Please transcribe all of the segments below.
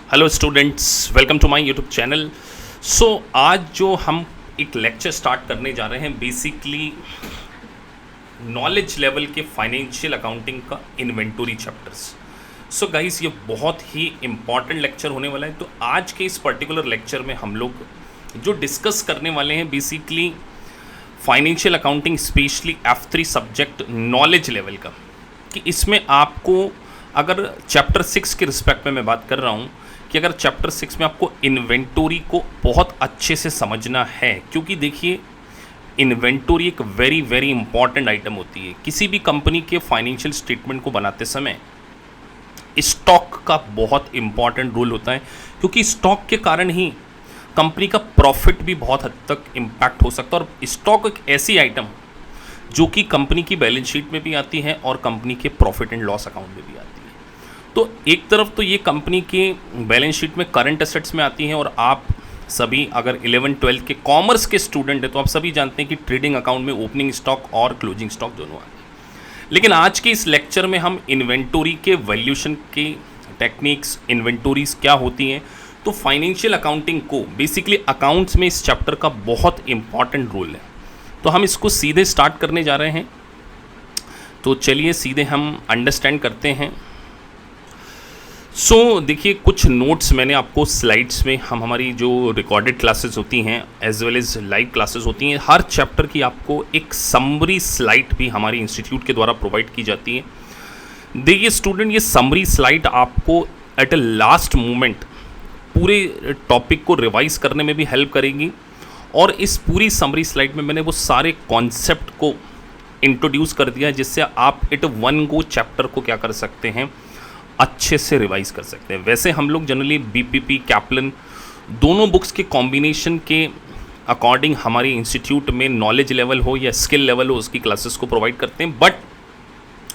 Hello students, welcome to my YouTube channel. आज जो हम एक लेक्चर स्टार्ट करने जा रहे हैं, बेसिकली नॉलेज लेवल के फाइनेंशियल अकाउंटिंग का इन्वेंटरी चैप्टर्स। गाइस, ये बहुत ही इम्पॉर्टेंट लेक्चर होने वाला है। तो आज के इस पर्टिकुलर लेक्चर में हम लोग जो डिस्कस करने वाले हैं, basically financial accounting, specially F3 subject knowledge level का, कि इसमें आपको अगर चैप्टर 6 के रिस्पेक्ट में मैं बात कर रहा हूँ कि अगर चैप्टर 6 में आपको इन्वेंटरी को बहुत अच्छे से समझना है, क्योंकि देखिए इन्वेंटरी एक वेरी वेरी इंपॉर्टेंट आइटम होती है। किसी भी कंपनी के फाइनेंशियल स्टेटमेंट को बनाते समय स्टॉक का बहुत इंपॉर्टेंट रोल होता है, क्योंकि स्टॉक के कारण ही कंपनी का प्रॉफिट भी बहुत हद तक इम्पैक्ट हो सकता है। और स्टॉक एक ऐसी आइटम जो कि कंपनी की बैलेंस शीट में भी आती है और कंपनी के प्रॉफिट एंड लॉस अकाउंट में भी आती है। तो एक तरफ तो ये कंपनी के बैलेंस शीट में करंट एसेट्स में आती हैं, और आप सभी अगर 11-12 के कॉमर्स के स्टूडेंट हैं तो आप सभी जानते हैं कि ट्रेडिंग अकाउंट में ओपनिंग स्टॉक और क्लोजिंग स्टॉक दोनों आते हैं। लेकिन आज के इस लेक्चर में हम इन्वेंटरी के वैल्यूएशन के टेक्निक्स, इन्वेंटरीज क्या होती हैं, तो फाइनेंशियल अकाउंटिंग को बेसिकली अकाउंट्स में इस चैप्टर का बहुत इंपॉर्टेंट रोल है। तो हम इसको सीधे स्टार्ट करने जा रहे हैं। तो चलिए सीधे हम अंडरस्टैंड करते हैं। देखिए, कुछ नोट्स मैंने आपको स्लाइड्स में, हम हमारी जो रिकॉर्डेड क्लासेस होती हैं as well as live classes होती हैं, हर चैप्टर की आपको एक समरी स्लाइड भी हमारी इंस्टीट्यूट के द्वारा प्रोवाइड की जाती है। देखिए स्टूडेंट, ये समरी स्लाइड आपको एट ए लास्ट मोमेंट पूरे टॉपिक को रिवाइज करने में भी हेल्प करेगी। और इस पूरी समरी स्लाइड में मैंने वो सारे कॉन्सेप्ट को इंट्रोड्यूस कर दिया है, जिससे आप एट वन गो चैप्टर को क्या कर सकते हैं, अच्छे से रिवाइज कर सकते हैं। वैसे हम लोग जनरली बीपीपी, कैपलन दोनों बुक्स के कॉम्बिनेशन के अकॉर्डिंग हमारे इंस्टीट्यूट में नॉलेज लेवल हो या स्किल लेवल हो, उसकी क्लासेस को प्रोवाइड करते हैं। बट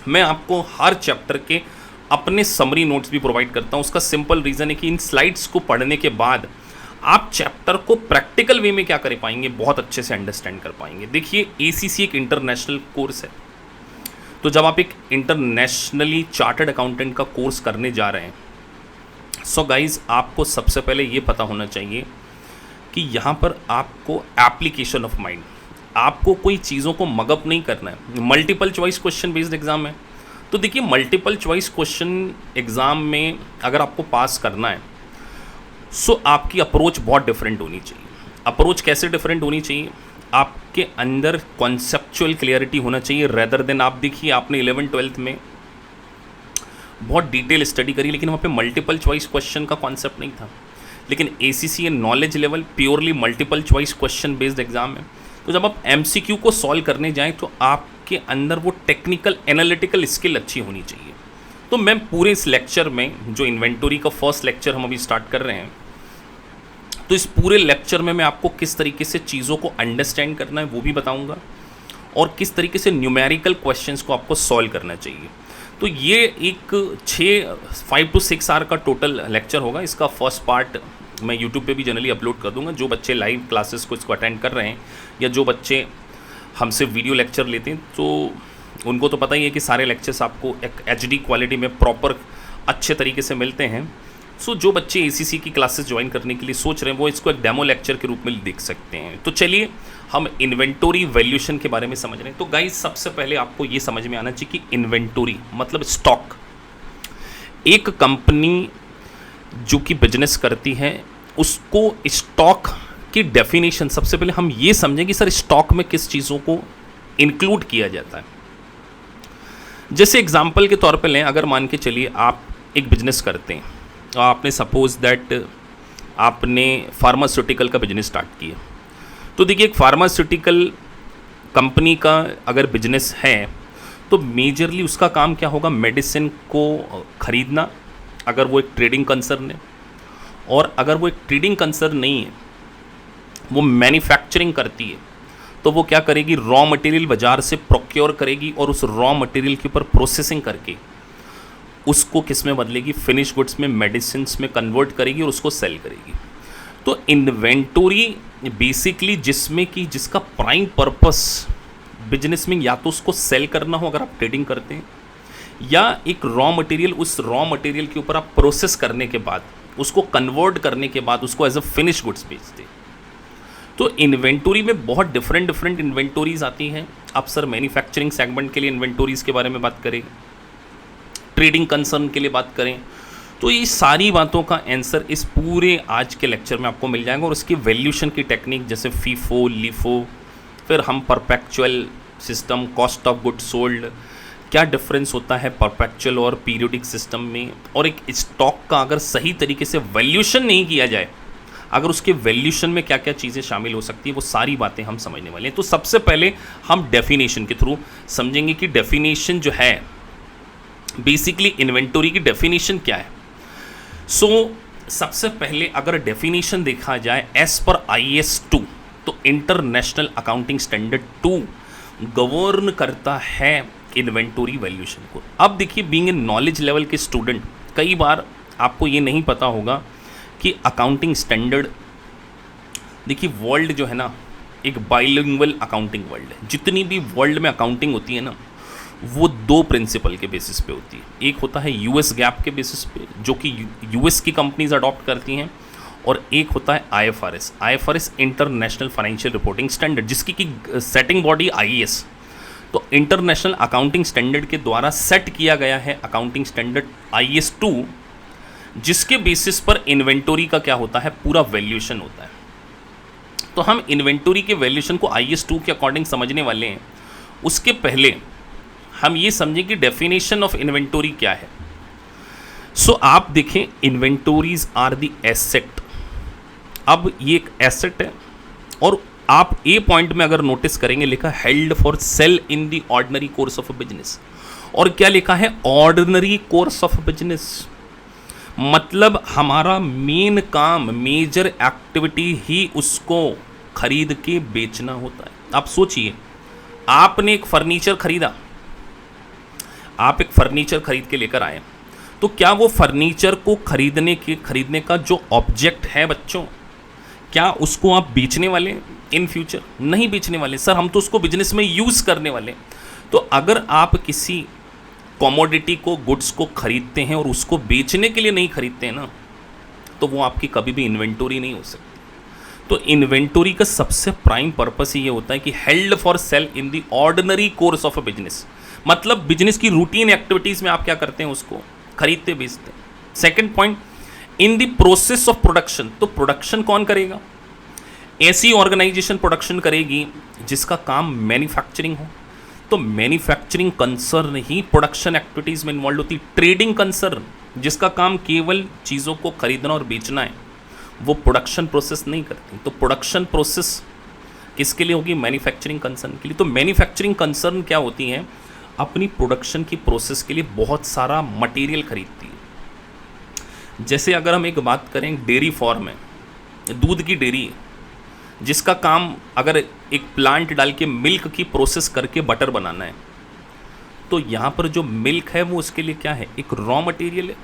मैं आपको हर चैप्टर के अपने समरी नोट्स भी प्रोवाइड करता हूँ। उसका सिंपल रीज़न है कि इन स्लाइड्स को पढ़ने के बाद आप चैप्टर को प्रैक्टिकल वे में क्या कर पाएंगे, बहुत अच्छे से अंडरस्टैंड कर पाएंगे। देखिए, एसीसी एक इंटरनेशनल कोर्स है। तो जब आप एक इंटरनेशनली चार्टर्ड अकाउंटेंट का कोर्स करने जा रहे हैं, गाइज आपको सबसे पहले ये पता होना चाहिए कि यहाँ पर आपको एप्लीकेशन ऑफ माइंड, आपको कोई चीज़ों को मगअप नहीं करना है। Multiple choice question based exam है। तो देखिए, मल्टीपल चॉइस क्वेश्चन एग्ज़ाम में अगर आपको पास करना है, आपकी अप्रोच बहुत डिफरेंट होनी चाहिए। अप्रोच कैसे डिफरेंट होनी चाहिए? आपके अंदर कॉन्सेप्चुअल क्लियरिटी होना चाहिए, रेदर देन आप देखिए, आपने 11-12 में बहुत डिटेल स्टडी करी, लेकिन वहाँ पे मल्टीपल चॉइस क्वेश्चन का कॉन्सेप्ट नहीं था। लेकिन ACC knowledge level purely multiple choice question based exam है। तो जब आप एमसीक्यू को सॉल्व करने जाएं तो आपके अंदर वो टेक्निकल एनालिटिकल स्किल अच्छी होनी चाहिए। तो मैं पूरे इस लेक्चर में, जो इन्वेंटरी का फर्स्ट लेक्चर हम अभी स्टार्ट कर रहे हैं, तो इस पूरे लेक्चर में मैं आपको किस तरीके से चीज़ों को अंडरस्टैंड करना है वो भी बताऊंगा, और किस तरीके से न्यूमेरिकल क्वेश्चंस को आपको सॉल्व करना चाहिए। तो ये एक 5 to 6 आवर का टोटल लेक्चर होगा। इसका फर्स्ट पार्ट मैं यूट्यूब पे भी जनरली अपलोड कर दूंगा। जो बच्चे लाइव क्लासेस को इसको अटेंड कर रहे हैं, या जो बच्चे हमसे वीडियो लेक्चर लेते हैं, तो उनको तो पता ही है कि सारे लेक्चर्स आपको एक HD क्वालिटी में प्रॉपर अच्छे तरीके से मिलते हैं। जो बच्चे एसीसी की क्लासेस ज्वाइन करने के लिए सोच रहे हैं, वो इसको एक डेमो लेक्चर के रूप में देख सकते हैं। तो चलिए हम इन्वेंटरी वैल्यूएशन के बारे में समझ रहे हैं। तो गाइस, सबसे पहले आपको ये समझ में आना चाहिए कि इन्वेंटरी मतलब स्टॉक। एक कंपनी जो कि बिजनेस करती है, उसको स्टॉक की डेफिनेशन सबसे पहले हम ये समझें कि सर स्टॉक में किस चीज़ों को इंक्लूड किया जाता है। जैसे एग्जाम्पल के तौर पर लें, अगर मान के चलिए आप एक बिजनेस करते हैं, आपने सपोज दैट आपने फार्मास्यूटिकल का बिजनेस स्टार्ट किया। तो देखिए, एक फार्मास्यूटिकल कंपनी का अगर बिजनेस है तो मेजरली उसका काम क्या होगा, मेडिसिन को ख़रीदना, अगर वो एक ट्रेडिंग कंसर्न है। और अगर वो एक ट्रेडिंग कंसर्न नहीं है, वो मैन्युफैक्चरिंग करती है, तो वो क्या करेगी, रॉ मटेरियल बाज़ार से प्रोक्योर करेगी और उस रॉ मटेरियल के ऊपर प्रोसेसिंग करके उसको किस में बदलेगी, फिनिश गुड्स में, मेडिसिन में कन्वर्ट करेगी और उसको सेल करेगी। तो इन्वेंटरी बेसिकली जिसका प्राइम पर्पस बिजनेस में या तो उसको सेल करना हो अगर आप ट्रेडिंग करते हैं, या एक रॉ मटेरियल, उस रॉ मटेरियल के ऊपर आप प्रोसेस करने के बाद उसको कन्वर्ट करने के बाद उसको एज अ फिनिश गुड्स बेचते। तो इन्वेंटोरी में बहुत डिफरेंट इन्वेंटोरीज आती हैं। अब सर मैन्युफैक्चरिंग सेगमेंट के लिए इन्वेंटोरीज के बारे में बात करें, ट्रेडिंग कंसर्न के लिए बात करें, तो ये सारी बातों का आंसर इस पूरे आज के लेक्चर में आपको मिल जाएगा। और उसकी वैल्यूशन की टेक्निक जैसे फीफो, लीफो, फिर हम perpetual system, cost of goods sold, क्या डिफरेंस होता है परपेचुअल और पीरियोडिक सिस्टम में, और एक स्टॉक का अगर सही तरीके से वैल्यूशन नहीं किया जाए, अगर उसके वैल्यूशन में क्या क्या चीज़ें शामिल हो सकती है, वो सारी बातें हम समझने वाले हैं। तो सबसे पहले हम डेफिनेशन के थ्रू समझेंगे कि डेफिनेशन जो है बेसिकली इन्वेंटोरी की डेफिनेशन क्या है। सबसे पहले अगर डेफिनेशन देखा जाए एज पर IAS 2, तो इंटरनेशनल अकाउंटिंग स्टैंडर्ड 2 गवर्न करता है इन्वेंटोरी वैल्यूशन को। अब देखिए, बीइंग ए नॉलेज लेवल के स्टूडेंट, कई बार आपको ये नहीं पता होगा कि अकाउंटिंग स्टैंडर्ड, देखिए वर्ल्ड जो है ना एक बाइलिंगुअल अकाउंटिंग वर्ल्ड है। जितनी भी वर्ल्ड में अकाउंटिंग होती है ना, वो दो प्रिंसिपल के बेसिस पे होती है। एक होता है US गैप के बेसिस पे, जो कि US की कंपनीज अडॉप्ट करती हैं, और एक होता है IFRS international financial reporting standard, जिसकी की सेटिंग बॉडी IAS। तो इंटरनेशनल अकाउंटिंग स्टैंडर्ड के द्वारा सेट किया गया है अकाउंटिंग स्टैंडर्ड IAS 2, जिसके बेसिस पर इन्वेंटोरी का क्या होता है, पूरा वैल्यूशन होता है। तो हम इन्वेंटोरी के वैल्यूशन को IAS 2 के अकॉर्डिंग समझने वाले हैं। उसके पहले हम ये समझें कि डेफिनेशन ऑफ इन्वेंटोरी क्या है। आप देखें, इन्वेंटोरीज आर द एसेट। अब ये एक एसेट है, और आप ए पॉइंट में अगर नोटिस करेंगे लिखा held for sale in the ordinary course of business, और क्या लिखा है, ऑर्डिनरी कोर्स ऑफ बिजनेस। मतलब हमारा मेन काम, मेजर एक्टिविटी ही उसको खरीद के बेचना होता है। आप सोचिए, आपने एक फर्नीचर खरीदा, आप एक फर्नीचर खरीद के लेकर आए, तो क्या वो फर्नीचर को खरीदने का जो ऑब्जेक्ट है बच्चों, क्या उसको आप बेचने वाले इन फ्यूचर? नहीं बेचने वाले सर, हम तो उसको बिजनेस में यूज़ करने वाले। तो अगर आप किसी कॉमोडिटी को, गुड्स को खरीदते हैं और उसको बेचने के लिए नहीं खरीदते हैं ना, तो वो आपकी कभी भी इन्वेंटोरी नहीं हो सकती। तो इन्वेंटोरी का सबसे प्राइम पर्पस ये होता है कि held for sale in the ordinary course of a business, मतलब बिजनेस की रूटीन एक्टिविटीज में आप क्या करते हैं, उसको खरीदते बेचते हैं। Second point, in the process of production. तो प्रोडक्शन कौन करेगा? ऐसी ऑर्गेनाइजेशन प्रोडक्शन करेगी जिसका काम मैन्युफैक्चरिंग हो। तो मैन्युफैक्चरिंग कंसर्न ही प्रोडक्शन एक्टिविटीज में इन्वॉल्व होती। ट्रेडिंग कंसर्न, जिसका काम केवल चीज़ों को खरीदना और बेचना है, वो प्रोडक्शन प्रोसेस नहीं करती। तो प्रोडक्शन प्रोसेस किसके लिए होगी? मैन्युफैक्चरिंग कंसर्न के लिए। तो मैन्युफैक्चरिंग कंसर्न क्या होती है? अपनी प्रोडक्शन की प्रोसेस के लिए बहुत सारा मटेरियल खरीदती है। जैसे अगर हम एक बात करें, डेयरी फार्म है, दूध की डेयरी है, जिसका काम अगर एक प्लांट डाल के मिल्क की प्रोसेस करके बटर बनाना है, तो यहाँ पर जो मिल्क है वो उसके लिए क्या है? एक रॉ मटेरियल है,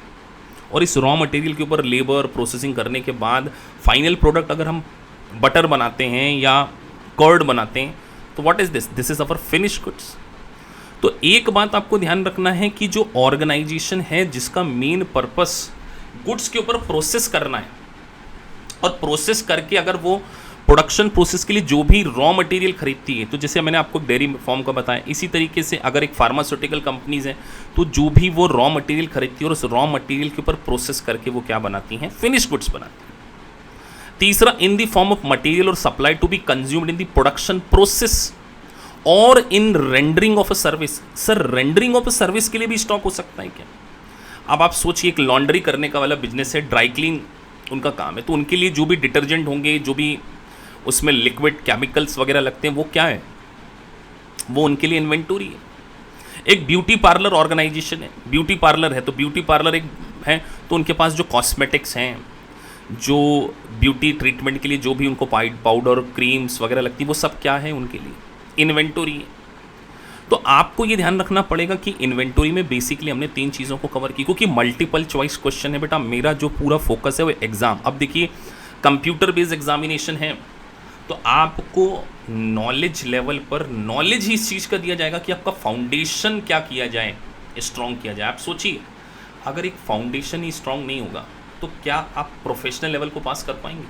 और इस रॉ मटेरियल के ऊपर लेबर प्रोसेसिंग करने के बाद फाइनल प्रोडक्ट अगर हम बटर बनाते हैं या कर्ड बनाते हैं, तो what is this? This is our finish goods. तो एक बात आपको ध्यान रखना है कि जो ऑर्गेनाइजेशन है जिसका मेन पर्पस गुड्स के ऊपर प्रोसेस करना है, और प्रोसेस करके अगर वो प्रोडक्शन प्रोसेस के लिए जो भी रॉ मटेरियल खरीदती है, तो जैसे मैंने आपको डेयरी फार्म का बताया, इसी तरीके से अगर एक फार्मास्यूटिकल कंपनीज हैं, तो जो भी वो रॉ मटेरियल खरीदती है और उस रॉ मटेरियल के ऊपर प्रोसेस करके वो क्या बनाती हैं? फिनिश गुड्स बनाती हैं। तीसरा, in the form of material और supply to be consumed in the production process और in rendering of a service. Sir, rendering of a service के लिए भी स्टॉक हो सकता है क्या? अब आप सोचिए, एक लॉन्ड्री करने का वाला बिजनेस है, ड्राई क्लीन उनका काम है, तो उनके लिए जो भी डिटर्जेंट होंगे, जो भी उसमें लिक्विड केमिकल्स वगैरह लगते हैं, वो क्या है? वो उनके लिए इन्वेंटोरी है। एक ब्यूटी पार्लर ऑर्गेनाइजेशन है, ब्यूटी पार्लर है, तो ब्यूटी पार्लर एक है, तो उनके पास जो कॉस्मेटिक्स हैं, जो ब्यूटी ट्रीटमेंट के लिए जो भी उनको पाउडर, क्रीम्स वगैरह लगती है, वो सब क्या है? उनके लिए इन्वेंटोरी है। तो आपको ये ध्यान रखना पड़ेगा कि इन्वेंटोरी में बेसिकली हमने 3 चीज़ों को कवर की, क्योंकि मल्टीपल चॉइस क्वेश्चन है बेटा। मेरा जो पूरा फोकस है वो एग्ज़ाम। अब देखिए, कंप्यूटर बेस्ड एग्जामिनेशन है, तो आपको नॉलेज लेवल पर नॉलेज ही इस चीज़ का दिया जाएगा कि आपका फाउंडेशन क्या किया जाए, स्ट्रॉन्ग किया जाए। आप सोचिए, अगर एक फाउंडेशन ही स्ट्रॉन्ग नहीं होगा, तो क्या आप प्रोफेशनल लेवल को पास कर पाएंगे?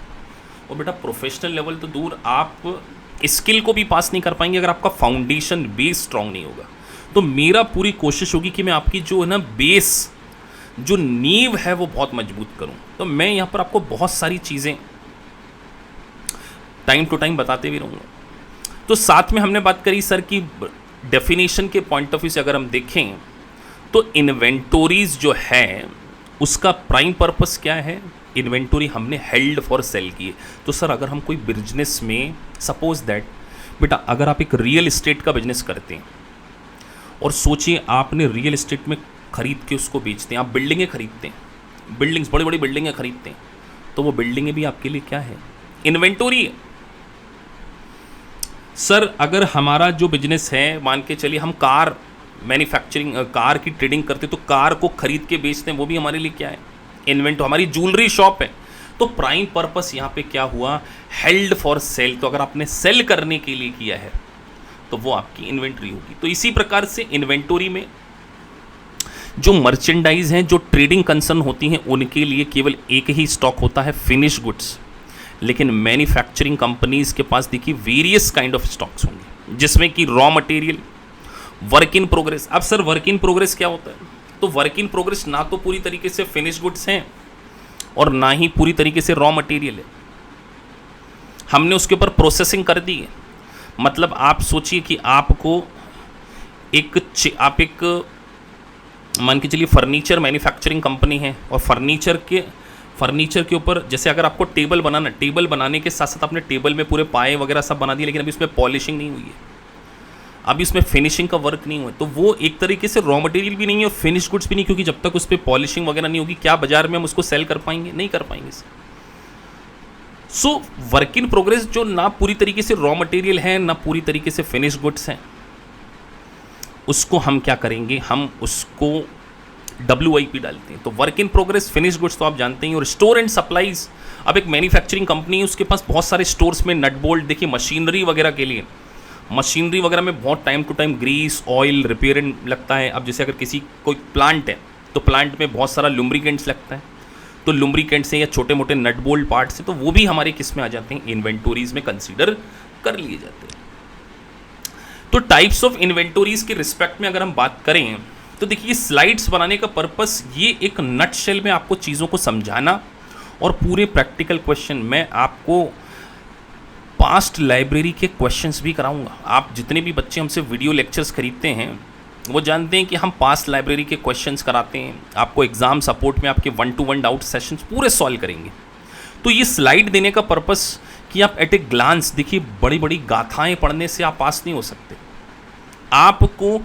और बेटा प्रोफेशनल लेवल तो दूर, आप स्किल को भी पास नहीं कर पाएंगे अगर आपका फाउंडेशन बेस स्ट्रांग नहीं होगा। तो मेरा पूरी कोशिश होगी कि मैं आपकी जो है ना बेस, जो नींव है वो बहुत मजबूत करूं। तो मैं यहाँ पर आपको बहुत सारी चीज़ें टाइम टू टाइम बताते भी रहूँगा। तो साथ में हमने बात करी सर की डेफिनेशन के पॉइंट ऑफ व्यू से अगर हम देखें तो इन्वेंटोरीज जो है उसका प्राइम पर्पस क्या है? इन्वेंटोरी हमने हेल्ड फॉर सेल की है। तो सर अगर हम कोई बिजनेस में, सपोज दैट बेटा अगर आप एक रियल एस्टेट का बिजनेस करते हैं और सोचिए आपने रियल एस्टेट में खरीद के उसको बेचते हैं, आप बिल्डिंगें खरीदते हैं, बिल्डिंग्स, बड़ी बड़ी बिल्डिंगें खरीदते हैं, तो वो बिल्डिंगें भी आपके लिए क्या है? इन्वेंटोरी है। सर अगर हमारा जो बिजनेस है, मान के चलिए हम कार मैन्युफैक्चरिंग, कार की ट्रेडिंग करते, तो कार को खरीद के बेचते हैं, वो भी हमारे लिए क्या है? इन्वेंटो। हमारी ज्वेलरी शॉप है, तो प्राइम पर्पस यहाँ पे क्या हुआ? Held for sale. तो अगर आपने सेल करने के लिए किया है तो वो आपकी इन्वेंटरी होगी। तो इसी प्रकार से इन्वेंटोरी में जो मर्चेंडाइज हैं, जो ट्रेडिंग कंसर्न होती हैं, उनके लिए केवल एक ही स्टॉक होता है, फिनिश गुड्स। लेकिन मैन्युफैक्चरिंग कंपनीज के पास देखिए वेरियस काइंड ऑफ स्टॉक्स होंगे, जिसमें कि raw material, work in progress. अब सर वर्क इन प्रोग्रेस क्या होता है? तो वर्क इन प्रोग्रेस ना तो पूरी तरीके से फिनिश गुड्स हैं और ना ही पूरी तरीके से रॉ मटेरियल है, हमने उसके ऊपर प्रोसेसिंग कर दी है। मतलब आप सोचिए कि आपको आप एक मान के चलिए फर्नीचर मैन्युफैक्चरिंग कंपनी है, और फर्नीचर के ऊपर जैसे अगर आपको टेबल बनाने के साथ साथ आपने टेबल में पूरे पाए वगैरह सब बना दिए, लेकिन अभी उसमें पॉलिशिंग नहीं हुई है, अभी इसमें फिनिशिंग का वर्क नहीं हुआ, तो वो एक तरीके से रॉ मटेरियल भी नहीं है और फिनिश गुड्स भी नहीं, क्योंकि जब तक उस पर पॉलिशिंग वगैरह नहीं होगी, क्या बाजार में हम उसको सेल कर पाएंगे? नहीं कर पाएंगे। सो वर्क इन प्रोग्रेस जो ना पूरी तरीके से रॉ मटेरियल है, ना पूरी तरीके से फिनिश गुड्स हैं, उसको हम क्या करेंगे? हम उसको WIP डालते हैं। तो work in progress, finish goods तो आप जानते हैं। और स्टोर एंड सप्लाईज, अब एक मैन्युफैक्चरिंग कंपनी है, उसके पास बहुत सारे स्टोर्स में नट बोल्ट, देखिए मशीनरी वगैरह के लिए, मशीनरी वगैरह में बहुत time to time grease, oil, repair लगता है। अब जैसे अगर कोई प्लांट है तो प्लांट में बहुत सारा लुम्ब्रिकेंट्स लगता है, तो लुम्ब्रिकेंट्स हैं या छोटे मोटे नट बोल्ट पार्ट्स हैं, तो वो भी हमारे किस में आ जाते हैं? इन्वेंटोरीज में कंसीडर कर लिए जाते हैं। तो टाइप्स ऑफ इन्वेंटोरीज के रिस्पेक्ट में अगर हम बात करें तो देखिए स्लाइड्स बनाने का पर्पस ये एक नट शेल में आपको चीज़ों को समझाना और पूरे प्रैक्टिकल क्वेश्चन। मैं आपको पास्ट लाइब्रेरी के क्वेश्चंस भी कराऊंगा। आप जितने भी बच्चे हमसे वीडियो लेक्चर्स खरीदते हैं वो जानते हैं कि हम पास्ट लाइब्रेरी के क्वेश्चंस कराते हैं, आपको एग्ज़ाम सपोर्ट में आपके 1-to-1 डाउट सेशंस पूरे सॉल्व करेंगे। तो ये स्लाइड देने का पर्पस कि आप एट ए ग्लांस देखिए, बड़ी बड़ी गाथाएं पढ़ने से आप पास नहीं हो सकते। आपको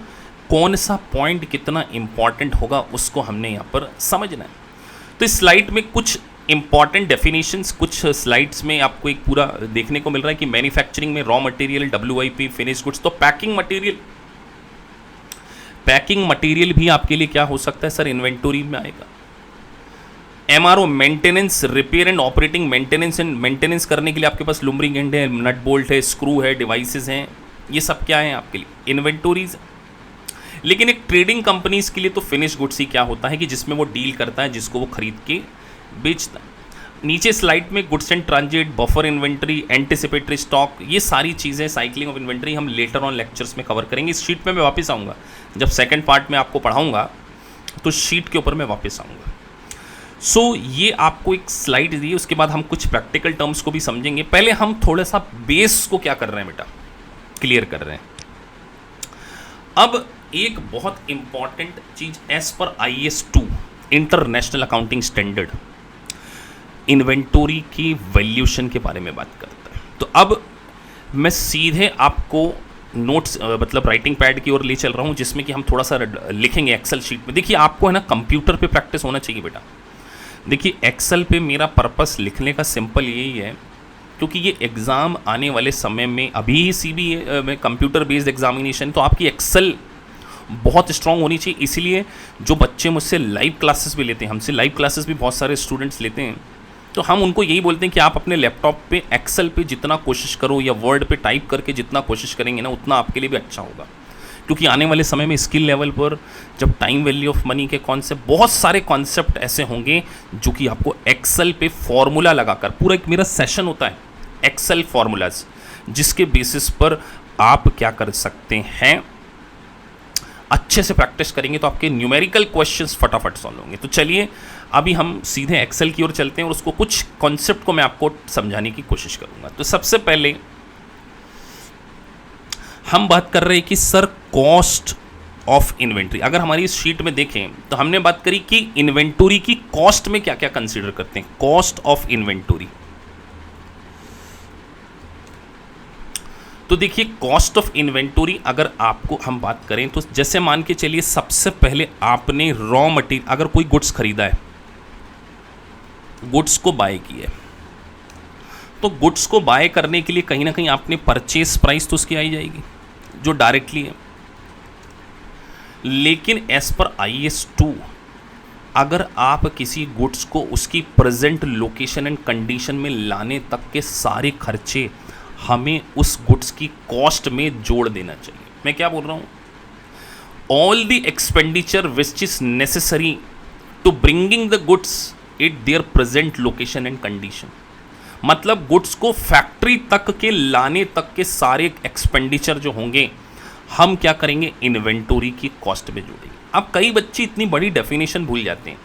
कौन सा पॉइंट कितना इंपॉर्टेंट होगा उसको हमने यहाँ पर समझना है। तो इस स्लाइड में कुछ इंपॉर्टेंट डेफिनेशंस, कुछ स्लाइड्स में आपको एक पूरा देखने को मिल रहा है कि मैन्युफैक्चरिंग में raw material, WIP, finish goods. तो पैकिंग मटेरियल भी आपके लिए क्या हो सकता है सर? इन्वेंटोरी में आएगा। MRO, maintenance, repair and operating maintenance करने के लिए आपके पास लुम्ब्रिकेंट है, नट बोल्ट है, स्क्रू है, डिवाइसेस हैं, ये सब क्या है आपके लिए? इन्वेंटोरीज। लेकिन एक ट्रेडिंग कंपनीज के लिए तो फिनिश गुड्स ही क्या होता है कि जिसमें वो डील करता है, जिसको वो खरीद के बेचता है। नीचे स्लाइड में goods and transit, buffer inventory, anticipatory stock, ये सारी चीज़ें, साइक्लिंग ऑफ इन्वेंट्री हम लेटर ऑन लेक्चर्स में कवर करेंगे। इस शीट पे मैं वापस आऊँगा, जब सेकंड पार्ट में आपको पढ़ाऊँगा तो शीट के ऊपर मैं वापस आऊँगा। सो ये आपको एक स्लाइड दी, उसके बाद हम कुछ प्रैक्टिकल टर्म्स को भी समझेंगे। पहले हम थोड़ा सा बेस को क्या कर रहे हैं बेटा, क्लियर कर रहे हैं। अब एक बहुत इंपॉर्टेंट चीज, as per IS 2 international accounting standard, inventory की वैल्यूएशन के बारे में बात करता है। तो अब मैं सीधे आपको नोट्स मतलब राइटिंग पैड की ओर ले चल रहा हूँ, जिसमें कि हम थोड़ा सा लिखेंगे एक्सेल शीट में। देखिए आपको है ना कंप्यूटर पे प्रैक्टिस होना चाहिए बेटा। देखिए एक्सेल पे मेरा पर्पस लिखने का सिंपल यही है, क्योंकि ये एग्ज़ाम आने वाले समय में, अभी CBA में कंप्यूटर बेस्ड एग्जामिनेशन, तो आपकी एक्सेल बहुत स्ट्रांग होनी चाहिए। इसीलिए जो बच्चे मुझसे लाइव क्लासेस भी लेते हैं, हमसे लाइव क्लासेस भी बहुत सारे स्टूडेंट्स लेते हैं, तो हम उनको यही बोलते हैं कि आप अपने लैपटॉप पे एक्सेल पे जितना कोशिश करो या वर्ड पे टाइप करके जितना कोशिश करेंगे ना, उतना आपके लिए भी अच्छा होगा। क्योंकि आने वाले समय में स्किल लेवल पर जब टाइम वैल्यू ऑफ मनी के कॉन्सेप्ट, बहुत सारे कॉन्सेप्ट ऐसे होंगे जो कि आपको एक्सेल पे फॉर्मूला लगाकर, पूरा एक मेरा सेशन होता है एक्सेल फॉर्मूलाज, जिसके बेसिस पर आप क्या कर सकते हैं, अच्छे से प्रैक्टिस करेंगे तो आपके न्यूमेरिकल क्वेश्चंस फटाफट सॉल्व होंगे। तो चलिए अभी हम सीधे एक्सेल की ओर चलते हैं और उसको कुछ कॉन्सेप्ट को मैं आपको समझाने की कोशिश करूंगा। तो सबसे पहले हम बात कर रहे हैं कि सर कॉस्ट ऑफ इन्वेंट्री। अगर हमारी इस शीट में देखें तो हमने बात करी कि इन्वेंटरी की कॉस्ट में क्या क्या कंसीडर करते हैं, कॉस्ट ऑफ इन्वेंटरी। तो देखिए कॉस्ट ऑफ इन्वेंटरी अगर आपको हम बात करें तो जैसे मान के चलिए सबसे पहले आपने रॉ मटेरियल, अगर कोई गुड्स खरीदा है, गुड्स को बाय किया है, तो गुड्स को बाय करने के लिए कहीं ना कहीं आपने परचेस प्राइस तो उसकी आई जाएगी जो डायरेक्टली है। लेकिन एज पर IAS 2 अगर आप किसी गुड्स को उसकी प्रेजेंट लोकेशन एंड कंडीशन में लाने तक के सारे खर्चे हमें उस गुड्स की कॉस्ट में जोड़ देना चाहिए। मैं क्या बोल रहा हूं, all the expenditure which is necessary to bringing the goods at their present location and condition. मतलब गुड्स को फैक्ट्री तक के लाने तक के सारे एक्सपेंडिचर जो होंगे हम क्या करेंगे, इन्वेंटरी की कॉस्ट में जोड़ेंगे। अब कई बच्चे इतनी बड़ी डेफिनेशन भूल जाते हैं,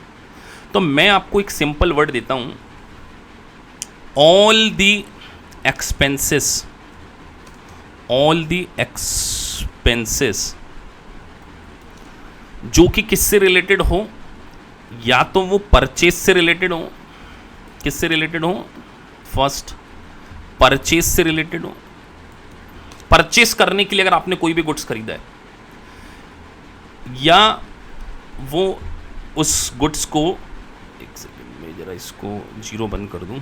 तो मैं आपको एक सिंपल वर्ड देता हूं, all the expenses, all the expenses जो कि किससे रिलेटेड हो, या तो वो परचेज से रिलेटेड हो, किससे रिलेटेड हो, फर्स्ट परचेज से रिलेटेड हो। परचेस करने के लिए अगर आपने कोई भी गुड्स खरीदा है, या वो उस गुड्स को, एक सेकेंड में जरा इसको जीरो बंद कर दूं,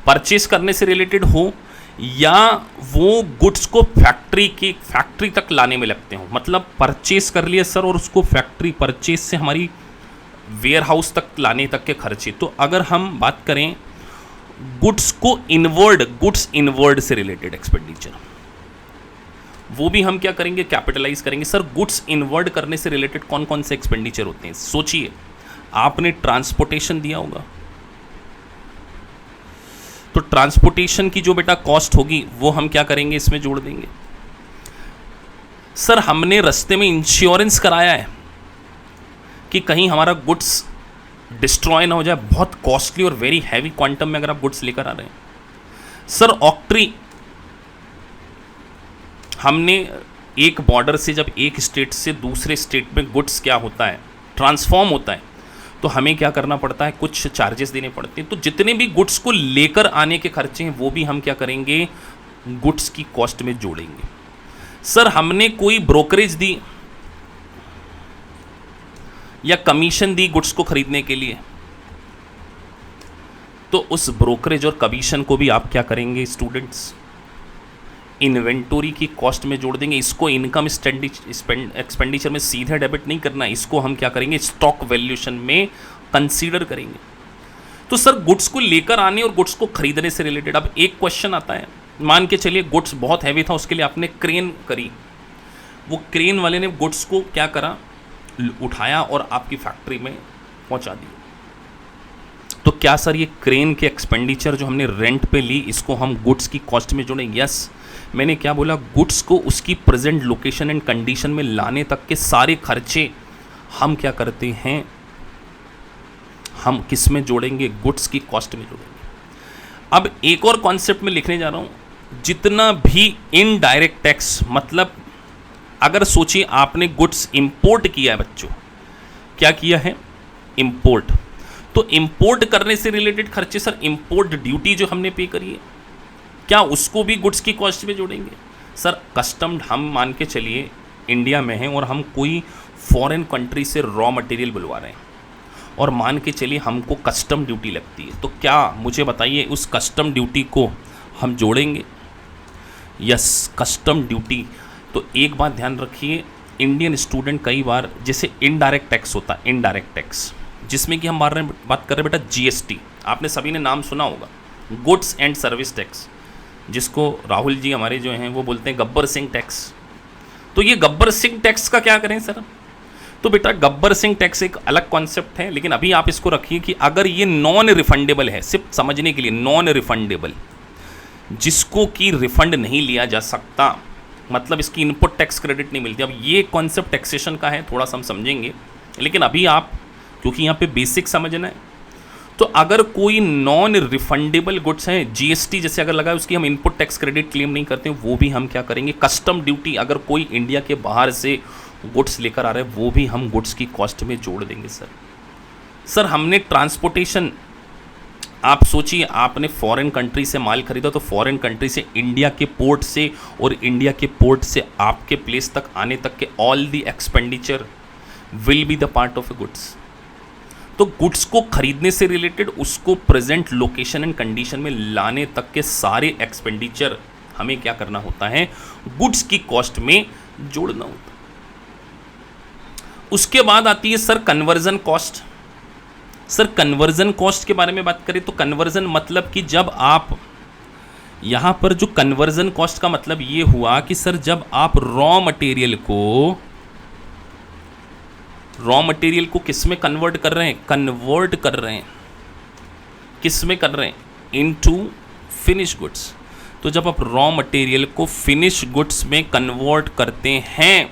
परचेस करने से रिलेटेड हो, या वो गुड्स को फैक्ट्री तक लाने में लगते हो। मतलब परचेस कर लिया सर और उसको फैक्ट्री, परचेस से हमारी वेयर हाउस तक लाने तक के खर्चे। तो अगर हम बात करें गुड्स को गुड्स इनवर्ड से रिलेटेड एक्सपेंडिचर, वो भी हम क्या करेंगे, कैपिटलाइज करेंगे। सर गुड्स इनवर्ड करने से रिलेटेड कौन कौन से एक्सपेंडिचर होते हैं, सोचिए। आपने ट्रांसपोर्टेशन दिया होगा, तो ट्रांसपोर्टेशन की जो बेटा कॉस्ट होगी वो हम क्या करेंगे, इसमें जोड़ देंगे। सर हमने रास्ते में इंश्योरेंस कराया है कि कहीं हमारा गुड्स डिस्ट्रॉय ना हो जाए, बहुत कॉस्टली और वेरी हैवी क्वांटम में अगर आप गुड्स लेकर आ रहे हैं। सर ऑक्ट्री, हमने एक बॉर्डर से जब एक स्टेट से दूसरे स्टेट में गुड्स क्या होता है, ट्रांसफॉर्म होता है, तो हमें क्या करना पड़ता है, कुछ चार्जेस देने पड़ते हैं। तो जितने भी गुड्स को लेकर आने के खर्चे हैं वो भी हम क्या करेंगे, गुड्स की कॉस्ट में जोड़ेंगे। सर हमने कोई ब्रोकरेज दी या कमीशन दी गुड्स को खरीदने के लिए, तो उस ब्रोकरेज और कमीशन को भी आप क्या करेंगे स्टूडेंट्स, इन्वेंटरी की कॉस्ट में जोड़ देंगे। इसको इनकम एक्सपेंडिचर में सीधे डेबिट नहीं करना, इसको हम क्या करेंगे, स्टॉक वैल्यूएशन में कंसीडर करेंगे। तो सर गुड्स को लेकर आने और गुड्स को खरीदने से रिलेटेड अब एक क्वेश्चन आता है, मान के चलिए गुड्स बहुत हैवी था, उसके लिए आपने क्रेन करी, वो क्रेन वाले ने गुड्स को क्या करा, उठाया और आपकी फैक्ट्री में पहुंचा दिया। तो क्या सर ये क्रेन के एक्सपेंडिचर जो हमने रेंट पे ली, इसको हम गुड्स की कॉस्ट में जोड़ेंगे? यस, मैंने क्या बोला, गुड्स को उसकी प्रेजेंट लोकेशन एंड कंडीशन में लाने तक के सारे खर्चे हम क्या करते हैं, हम किस में जोड़ेंगे, गुड्स की कॉस्ट में जोड़ेंगे। अब एक और कॉन्सेप्ट में लिखने जा रहा हूं, जितना भी इनडायरेक्ट टैक्स, मतलब अगर सोचिए आपने गुड्स इंपोर्ट किया है बच्चों, क्या किया है, इंपोर्ट, तो इंपोर्ट करने से रिलेटेड खर्चे, सर इंपोर्ट ड्यूटी जो हमने पे करी है, क्या उसको भी गुड्स की कॉस्ट में जोड़ेंगे? सर कस्टम्ड, हम मान के चलिए इंडिया में हैं और हम कोई फॉरेन कंट्री से रॉ मटेरियल बुलवा रहे हैं और मान के चलिए हमको कस्टम ड्यूटी लगती है, तो क्या मुझे बताइए उस कस्टम ड्यूटी को हम जोड़ेंगे? Yes, custom duty. तो एक बात ध्यान रखिए, इंडियन स्टूडेंट कई बार, जैसे इनडायरेक्ट टैक्स होता है, इनडायरेक्ट टैक्स जिसमें कि हम बात कर रहे हैं बेटा जीएसटी। आपने सभी ने नाम सुना होगा, गुड्स एंड सर्विस टैक्स, जिसको राहुल जी हमारे जो हैं वो बोलते हैं गब्बर सिंह टैक्स। तो ये गब्बर सिंह टैक्स का क्या करें सर? तो बेटा गब्बर सिंह टैक्स एक अलग कॉन्सेप्ट है, लेकिन अभी आप इसको रखिए कि अगर ये नॉन रिफंडेबल है, सिर्फ समझने के लिए, नॉन रिफंडेबल, जिसको कि रिफंड नहीं लिया जा सकता, मतलब इसकी इनपुट टैक्स क्रेडिट नहीं मिलती। अब ये कॉन्सेप्ट टैक्सेशन का है, थोड़ा सा हम समझेंगे, लेकिन अभी आप क्योंकि यहाँ पे बेसिक समझना है, तो अगर कोई नॉन रिफंडेबल गुड्स हैं, जीएसटी जैसे अगर लगा है, उसकी हम इनपुट टैक्स क्रेडिट क्लेम नहीं करते हैं, वो भी हम क्या करेंगे, कस्टम ड्यूटी, अगर कोई इंडिया के बाहर से गुड्स लेकर आ रहे हैं, वो भी हम गुड्स की कॉस्ट में जोड़ देंगे सर हमने ट्रांसपोर्टेशन, आप सोचिए आपने फॉरेन कंट्री से माल खरीदा, तो फॉरेन कंट्री से इंडिया के पोर्ट से और इंडिया के पोर्ट से आपके प्लेस तक आने तक के all the expenditure will be the part of A goods. तो गुड्स को खरीदने से रिलेटेड उसको प्रेजेंट लोकेशन एंड कंडीशन में लाने तक के सारे एक्सपेंडिचर हमें क्या करना होता है, गुड्स की कॉस्ट में जोड़ना होता है। उसके बाद आती है sir conversion cost. Sir conversion cost के बारे में बात करें तो कन्वर्जन मतलब कि जब आप यहां पर जो कन्वर्जन कॉस्ट का मतलब ये हुआ कि सर जब आप रॉ मटेरियल को किस में कन्वर्ट कर रहे हैं, किस में कर रहे हैं, इनटू फिनिश गुड्स। तो जब आप रॉ मटेरियल को फिनिश गुड्स में कन्वर्ट करते हैं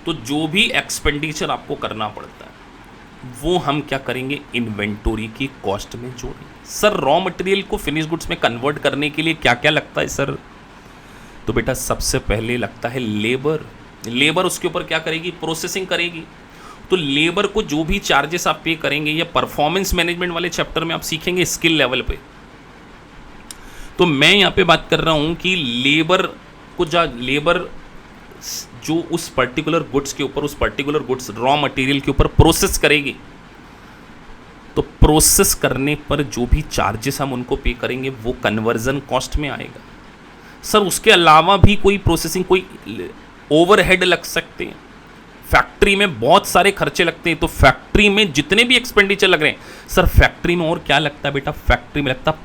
तो जो भी एक्सपेंडिचर आपको करना पड़ता है वो हम क्या करेंगे, इन्वेंटोरी की कॉस्ट में जोड़ेंगे। सर रॉ मटेरियल को फिनिश गुड्स में कन्वर्ट करने के लिए क्या क्या लगता है सर? तो बेटा सबसे पहले लगता है लेबर उसके ऊपर क्या करेगी, प्रोसेसिंग करेगी। तो लेबर को जो भी चार्जेस आप पे करेंगे, या परफॉर्मेंस मैनेजमेंट वाले चैप्टर में आप सीखेंगे स्किल लेवल पे। तो मैं यहाँ पे बात कर रहा हूँ कि लेबर जो उस पर्टिकुलर गुड्स के ऊपर, उस पर्टिकुलर गुड्स रॉ मटेरियल के ऊपर प्रोसेस करेगी, तो प्रोसेस करने पर जो भी चार्जेस हम उनको पे करेंगे वो कन्वर्जन कॉस्ट में आएगा। सर उसके अलावा भी कोई प्रोसेसिंग, कोई ओवरहेड लग सकते हैं, फैक्ट्री में बहुत सारे खर्चे लगते हैं, तो फैक्ट्री में जितने भी एक्सपेंडिचर लग रहे हैं सर, फैक्ट्री में और क्या लगता है बेटा, फैक्ट्री में लगता है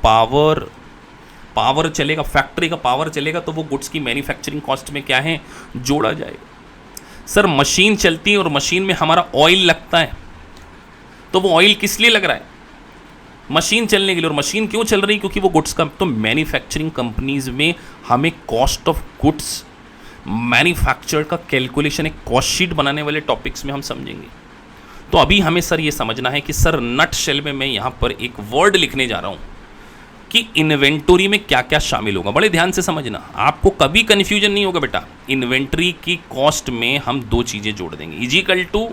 पावर चलेगा, फैक्ट्री का पावर चलेगा तो वो गुड्स की मैन्युफैक्चरिंग कॉस्ट में क्या है, जोड़ा जाएगा। सर मशीन चलती है और मशीन में हमारा ऑयल लगता है, तो वो ऑयल किस लिए लग रहा है, मशीन चलने के लिए। और मशीन क्यों चल रही है, क्योंकि वो गुड्स का, तो मैन्युफैक्चरिंग कंपनीज में हमें कॉस्ट ऑफ गुड्स मैन्युफैक्चर का कैलकुलेशन एक कॉस्ट शीट बनाने वाले टॉपिक्स में हम समझेंगे। तो अभी हमें सर ये समझना है कि सर नट शेल में मैं यहाँ पर एक वर्ड लिखने जा रहा हूँ कि इन्वेंटरी में क्या क्या शामिल होगा। बड़े ध्यान से समझना, आपको कभी कंफ्यूजन नहीं होगा बेटा। इन्वेंटरी की कॉस्ट में हम दो चीज़ें जोड़ देंगे, इजिकल टू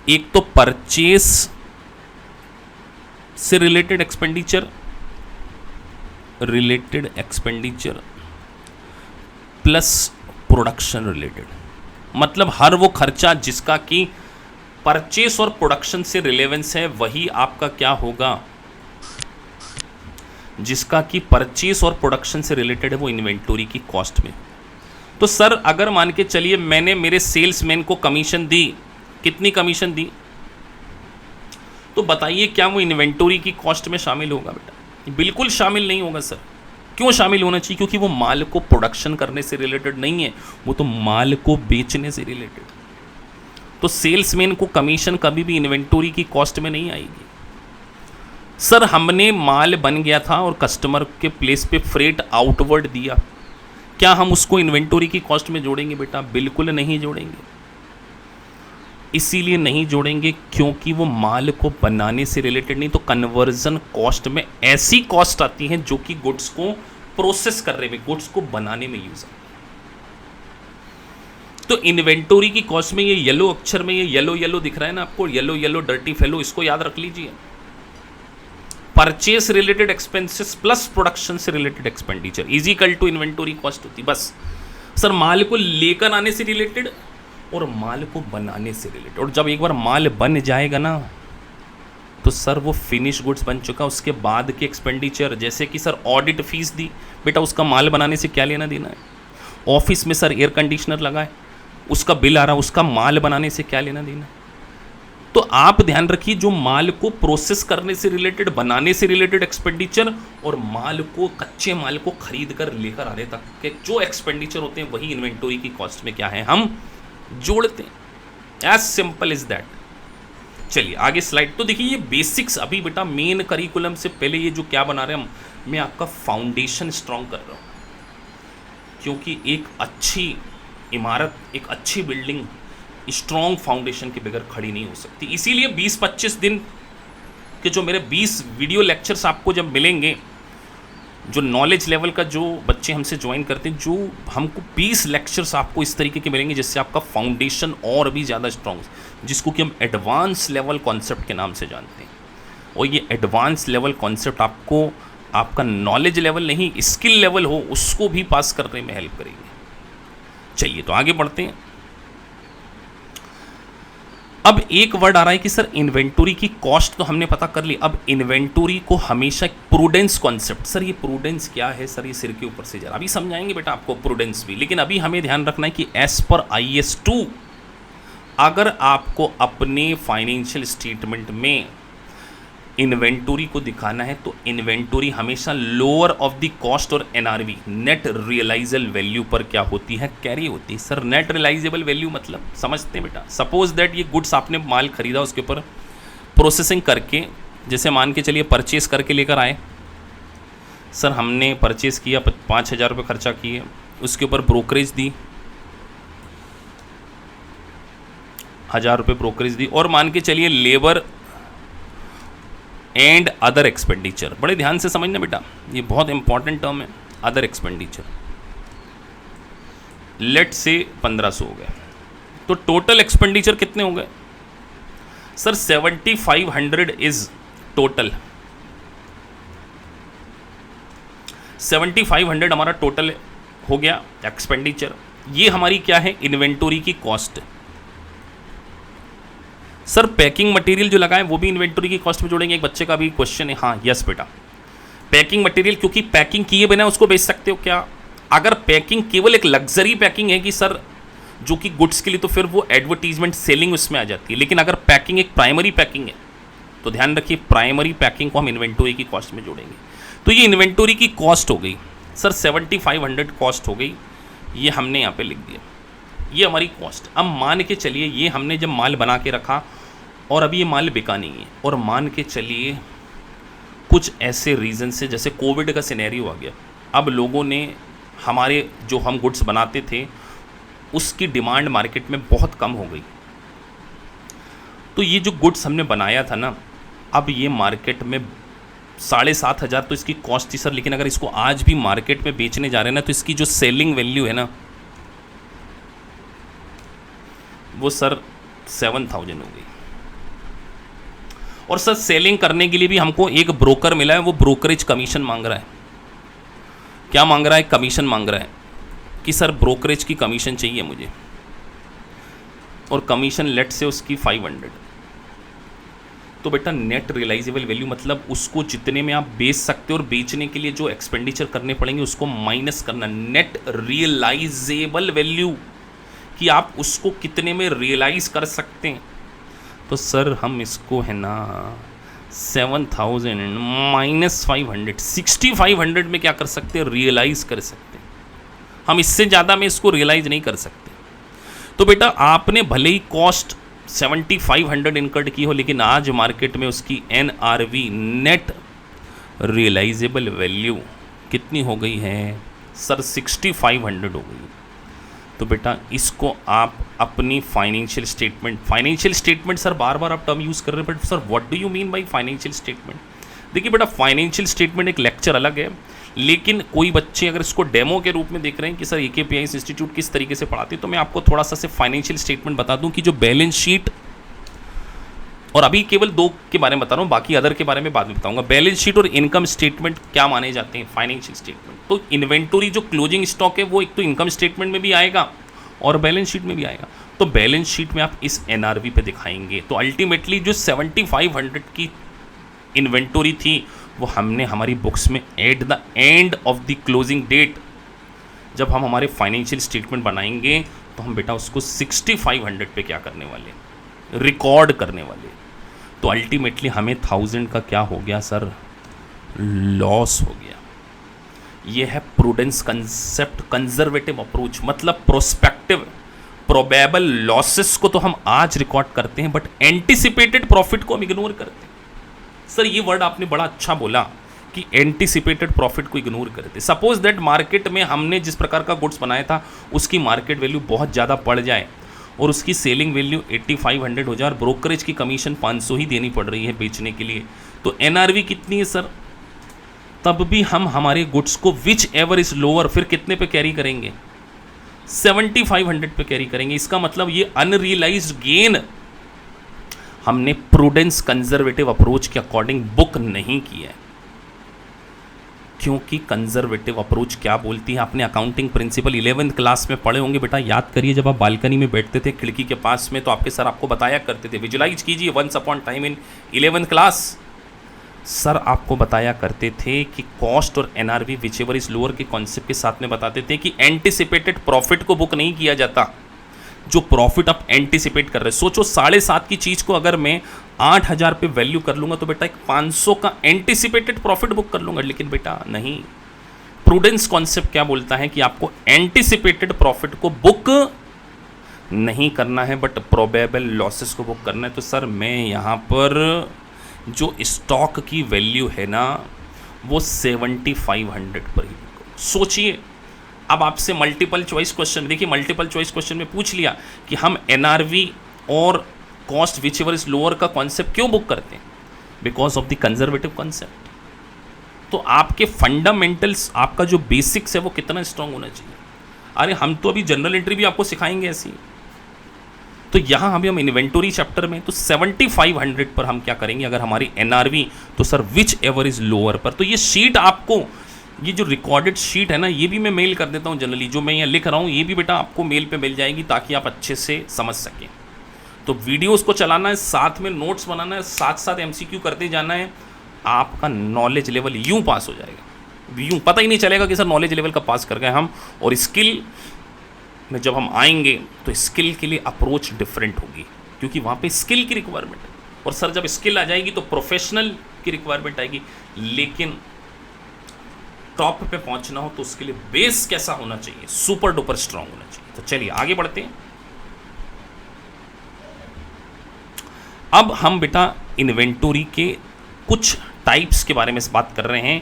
एक तो परचेस से related expenditure plus production related, मतलब हर वो खर्चा जिसका कि परचेस और प्रोडक्शन से रिलेवेंस है वही आपका क्या होगा, जिसका कि परचेस और प्रोडक्शन से रिलेटेड है वो इन्वेंटरी की कॉस्ट में। तो सर अगर मान के चलिए मैंने मेरे सेल्समैन को कमीशन दी, कितनी कमीशन दी, तो बताइए क्या वो इन्वेंटरी की कॉस्ट में शामिल होगा बेटा? बिल्कुल शामिल नहीं होगा सर। क्यों शामिल होना चाहिए? क्योंकि वो माल को प्रोडक्शन करने से रिलेटेड नहीं है, वो तो माल को बेचने से रिलेटेड। तो सेल्समैन को कमीशन कभी भी इन्वेंटरी की कॉस्ट में नहीं आएगी। सर हमने माल बन गया था और कस्टमर के प्लेस पे फ्रेट आउटवर्ड दिया, क्या हम उसको इन्वेंटरी की कॉस्ट में जोड़ेंगे बेटा? बिल्कुल नहीं जोड़ेंगे। इसीलिए नहीं जोड़ेंगे क्योंकि वो माल को बनाने से रिलेटेड नहीं। तो कन्वर्जन कॉस्ट में ऐसी कॉस्ट आती है जो कि गुड्स को प्रोसेस करने में, गुड्स को बनाने में यूज आती है। तो इन्वेंटरी की कॉस्ट में ये येलो अक्षर में, ये येलो दिख रहा है ना आपको, येलो डर्टी फेलो, इसको याद रख लीजिए। Purchase related expenses plus production से related expenditure is equal to inventory cost होती। बस सर माल को लेकर आने से रिलेटेड और माल को बनाने से रिलेटेड, और जब एक बार माल बन जाएगा ना तो सर वो फिनिश गुड्स बन चुका, उसके बाद के एक्सपेंडिचर, जैसे कि सर ऑडिट फीस दी बेटा, उसका माल बनाने से क्या लेना देना है? ऑफिस में सर एयर कंडीशनर लगा है, उसका बिल आ रहा है, उसका माल बनाने से क्या लेना देना है? तो आप ध्यान रखिए, जो माल को प्रोसेस करने से रिलेटेड, बनाने से रिलेटेड एक्सपेंडिचर, और माल को, कच्चे माल को खरीद कर लेकर आने तक के जो एक्सपेंडिचर होते हैं, वही इन्वेंटरी की कॉस्ट में क्या है, हम जोड़ते हैं। As simple is that. चलिए आगे स्लाइड। तो देखिए ये बेसिक्स, अभी बेटा मेन करिकुलम से पहले ये जो क्या बना रहे हैं हम, मैं आपका फाउंडेशन स्ट्रांग कर रहा हूँ, क्योंकि एक अच्छी इमारत, एक अच्छी बिल्डिंग स्ट्रॉन्ग फाउंडेशन के बगैर खड़ी नहीं हो सकती। इसीलिए 20-25 दिन के जो मेरे 20 वीडियो लेक्चर्स आपको जब मिलेंगे, जो नॉलेज लेवल का जो बच्चे हमसे ज्वाइन करते हैं, जो हमको 20 लेक्चर्स आपको इस तरीके के मिलेंगे जिससे आपका फाउंडेशन और भी ज़्यादा स्ट्रॉन्ग, जिसको कि हम एडवांस लेवल कॉन्सेप्ट के नाम से जानते हैं। और ये एडवांस लेवल कॉन्सेप्ट आपको, आपका नॉलेज लेवल नहीं, स्किल लेवल हो, उसको भी पास करने में हेल्प करेंगे। चलिए तो आगे बढ़ते हैं। अब एक वर्ड आ रहा है कि सर इन्वेंटरी की कॉस्ट तो हमने पता कर ली, अब इन्वेंटरी को हमेशा एक प्रूडेंस कॉन्सेप्ट। सर ये प्रूडेंस क्या है सर, ये सिर के ऊपर से जा रहा, अभी समझाएंगे बेटा आपको प्रूडेंस भी, लेकिन अभी हमें ध्यान रखना है कि एज पर IAS 2 अगर आपको अपने फाइनेंशियल स्टेटमेंट में इन्वेंटरी को दिखाना है तो इन्वेंटरी हमेशा लोअर ऑफ द कॉस्ट और NRV, नेट रियलाइजेबल वैल्यू पर क्या होती है, कैरी होती है। सर नेट रियलाइजेबल वैल्यू मतलब समझते हैं बेटा, सपोज दैट ये गुड्स आपने माल खरीदा, उसके ऊपर प्रोसेसिंग करके, जैसे मान के चलिए परचेस करके लेकर आए, सर हमने परचेस किया, 5,000 रुपये खर्चा किए, उसके ऊपर ब्रोकरेज दी, 1,000 रुपये ब्रोकरेज दी, और मान के चलिए लेबर एंड अदर एक्सपेंडिचर, बड़े ध्यान से समझना बेटा, ये बहुत इंपॉर्टेंट टर्म है, अदर एक्सपेंडिचर, लेट से 1500 हो गए, तो टोटल एक्सपेंडिचर कितने हो गए सर, 7,500 इज टोटल, 7,500 हमारा टोटल हो गया एक्सपेंडिचर। ये हमारी क्या है, इन्वेंटरी की कॉस्ट। सर पैकिंग मटेरियल जो लगाए वो भी इन्वेंटरी की कॉस्ट में जोड़ेंगे, एक बच्चे का भी क्वेश्चन है। हाँ यस बेटा, पैकिंग मटेरियल, क्योंकि पैकिंग किए बिना उसको बेच सकते हो क्या, अगर पैकिंग केवल एक लग्जरी पैकिंग है कि सर जो कि गुड्स के लिए, तो फिर वो एडवर्टीजमेंट सेलिंग उसमें आ जाती है, लेकिन अगर पैकिंग एक प्राइमरी पैकिंग है तो ध्यान रखिए प्राइमरी पैकिंग को हम इन्वेंटरी की कॉस्ट में जोड़ेंगे। तो ये इन्वेंटरी की कॉस्ट हो गई सर, 7,500 कॉस्ट हो गई, ये हमने यहाँ पे लिख दिया, ये हमारी कॉस्ट। अब मान के चलिए ये हमने जब माल बना के रखा और अभी ये माल बिका नहीं है, और मान के चलिए कुछ ऐसे रीज़न से, जैसे कोविड का सिनेरियो आ गया, अब लोगों ने हमारे जो हम गुड्स बनाते थे उसकी डिमांड मार्केट में बहुत कम हो गई, तो ये जो गुड्स हमने बनाया था ना, अब ये मार्केट में 7,500 तो इसकी कॉस्ट थी सर, लेकिन अगर इसको आज भी मार्केट में बेचने जा रहे हैं ना, तो इसकी जो सेलिंग वैल्यू है ना वो सर 7,000 हो गई। और सर सेलिंग करने के लिए भी हमको एक ब्रोकर मिला है, वो ब्रोकरेज कमीशन मांग रहा है। क्या मांग रहा है, कमीशन मांग रहा है कि सर ब्रोकरेज की कमीशन चाहिए मुझे, और कमीशन लेट से उसकी 500। तो बेटा नेट रियलाइजेबल वैल्यू मतलब उसको जितने में आप बेच सकते हो, और बेचने के लिए जो एक्सपेंडिचर करने पड़ेंगे उसको माइनस करना, नेट रियलाइजेबल वैल्यू कि आप उसको कितने में रियलाइज कर सकते हैं। तो सर हम इसको है ना 7,000 माइनस 500, 6,500 में क्या कर सकते हैं, रियलाइज कर सकते हैं। हम इससे ज़्यादा में इसको रियलाइज नहीं कर सकते। तो बेटा आपने भले ही कॉस्ट 7,500 इनकर्ड की हो, लेकिन आज मार्केट में उसकी NRV, नेट रियलाइजेबल वैल्यू कितनी हो गई है सर, 6,500 हो गई। तो बेटा इसको आप अपनी फाइनेंशियल स्टेटमेंट सर बार बार आप टर्म यूज़ कर रहे हैं, but sir what do you mean by financial statement. देखिए बेटा फाइनेंशियल स्टेटमेंट एक लेक्चर अलग है, लेकिन कोई बच्चे अगर इसको डेमो के रूप में देख रहे हैं कि सर AKPIS इंस्टीट्यूट किस तरीके से पढ़ाते हैं, तो मैं आपको थोड़ा सा से फाइनेंशियल स्टेटमेंट बता दूं कि जो बैलेंस शीट, और अभी केवल 2 के बारे में बता रहा हूँ, बाकी अदर के बारे में बाद में बताऊंगा। बैलेंस शीट और इनकम स्टेटमेंट क्या माने जाते हैं फाइनेंशियल स्टेटमेंट। तो इन्वेंटरी जो क्लोजिंग स्टॉक है वो एक तो इनकम स्टेटमेंट में भी आएगा और बैलेंस शीट में भी आएगा। तो बैलेंस शीट में आप इस NRV पे दिखाएंगे, तो अल्टीमेटली जो 7,500 की इन्वेंटरी थी वो हमने हमारी बुक्स में at the end of the closing date, जब हम हमारे फाइनेंशियल स्टेटमेंट बनाएंगे तो हम बेटा उसको 6,500 पे क्या करने वाले, रिकॉर्ड करने वाले, तो अल्टीमेटली हमें 1000 का क्या हो गया सर, लॉस हो गया। ये है प्रूडेंस कंसेप्ट, कंजर्वेटिव अप्रोच, मतलब प्रोस्पेक्टिव प्रोबेबल लॉसेस को तो हम आज रिकॉर्ड करते हैं, बट एंटिसिपेटेड प्रॉफिट को हम इग्नोर करते हैं। सर ये वर्ड आपने बड़ा अच्छा बोला कि एंटिसिपेटेड प्रॉफिट को इग्नोर करते। सपोज दैट मार्केट में हमने जिस प्रकार का गुड्स बनाया था उसकी मार्केट वैल्यू बहुत ज़्यादा बढ़ जाए और उसकी सेलिंग वैल्यू 8500 हो जाए और ब्रोकरेज की कमीशन 500 ही देनी पड़ रही है बेचने के लिए, तो एनआरवी कितनी है सर? तब भी हम हमारे गुड्स को विच एवर इज लोअर फिर कितने पे कैरी करेंगे, 7500 पे कैरी करेंगे। इसका मतलब ये अनरियलाइज्ड गेन हमने प्रूडेंस कंजर्वेटिव अप्रोच के अकॉर्डिंग बुक नहीं किया है, क्योंकि कंजर्वेटिव अप्रोच क्या बोलती है, आपने अकाउंटिंग प्रिंसिपल 11th क्लास में पढ़े होंगे बेटा, याद करिए। जब आप बालकनी में बैठते थे खिड़की के पास में तो आपके सर आपको बताया करते थे, विजुलाइज कीजिए once upon time in 11th class, sir आपको बताया करते थे कि कॉस्ट और NRV whichever is lower के कॉन्सेप्ट के साथ में बताते थे कि एंटिसिपेटेड प्रॉफिट को बुक नहीं किया जाता, जो प्रॉफिट आप एंटिसिपेट कर रहे हैं। सोचो 7.5 की चीज़ को अगर मैं 8000 पे वैल्यू कर लूँगा तो बेटा एक 500 का एंटिसिपेटेड प्रॉफिट बुक कर लूँगा, लेकिन बेटा नहीं। प्रूडेंस कॉन्सेप्ट क्या बोलता है कि आपको एंटिसिपेटेड प्रॉफिट को बुक नहीं करना है बट प्रोबेबल लॉसेस को बुक करना है। तो सर मैं यहाँ पर जो स्टॉक की वैल्यू है ना वो 7500 पर ही बुक। सोचिए, अब आपसे मल्टीपल चॉइस क्वेश्चन, देखिए मल्टीपल चॉइस क्वेश्चन में पूछ लिया कि हम एनआरवी और cost which ever is lower का कॉन्सेप्ट क्यों बुक करते हैं, because of the conservative concept. तो आपके फंडामेंटल्स, आपका जो बेसिक्स है वो कितना स्ट्रांग होना चाहिए। अरे हम तो अभी जनरल एंट्री भी आपको सिखाएंगे ऐसी। तो यहाँ अभी हम इन्वेंटरी चैप्टर में तो 7500 पर हम क्या करेंगे, अगर हमारी एनआरवी तो sir which ever is lower पर। तो ये शीट आपको, ये जो रिकॉर्डेड शीट है ना, ये भी मैं मेल कर देता हूँ जनरली, जो मैं यहाँ लिख रहा हूँ ये भी बेटा आपको मेल पे मिल जाएगी ताकि आप अच्छे से समझ सकें। तो वीडियोस को चलाना है, साथ में नोट्स बनाना है, साथ साथ एमसीक्यू करते जाना है, आपका नॉलेज लेवल यूं पास हो जाएगा, यूं पता ही नहीं चलेगा कि सर नॉलेज लेवल का पास कर गए हम। और स्किल में जब हम आएंगे तो स्किल के लिए अप्रोच डिफरेंट होगी, क्योंकि वहाँ पे स्किल की रिक्वायरमेंट है। और सर जब स्किल आ जाएगी तो प्रोफेशनल की रिक्वायरमेंट आएगी, लेकिन टॉप पे पहुंचना हो तो उसके लिए बेस कैसा होना चाहिए, सुपर डुपर स्ट्रांग होना चाहिए। तो चलिए आगे बढ़ते हैं। अब हम बेटा इन्वेंटरी के कुछ टाइप्स के बारे में बात कर रहे हैं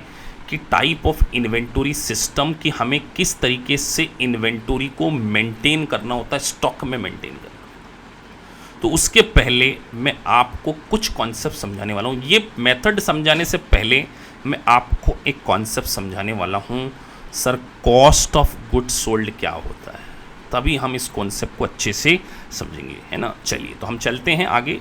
कि टाइप ऑफ इन्वेंटरी सिस्टम, कि हमें किस तरीके से इन्वेंटरी को मेंटेन करना होता है, स्टॉक में मेंटेन करना। तो उसके पहले मैं आपको कुछ कॉन्सेप्ट समझाने वाला हूँ। ये मेथड समझाने से पहले मैं आपको एक कॉन्सेप्ट समझाने वाला हूँ, sir cost of goods sold क्या होता है, तभी हम इस कॉन्सेप्ट को अच्छे से समझेंगे, है ना। चलिए तो हम चलते हैं आगे।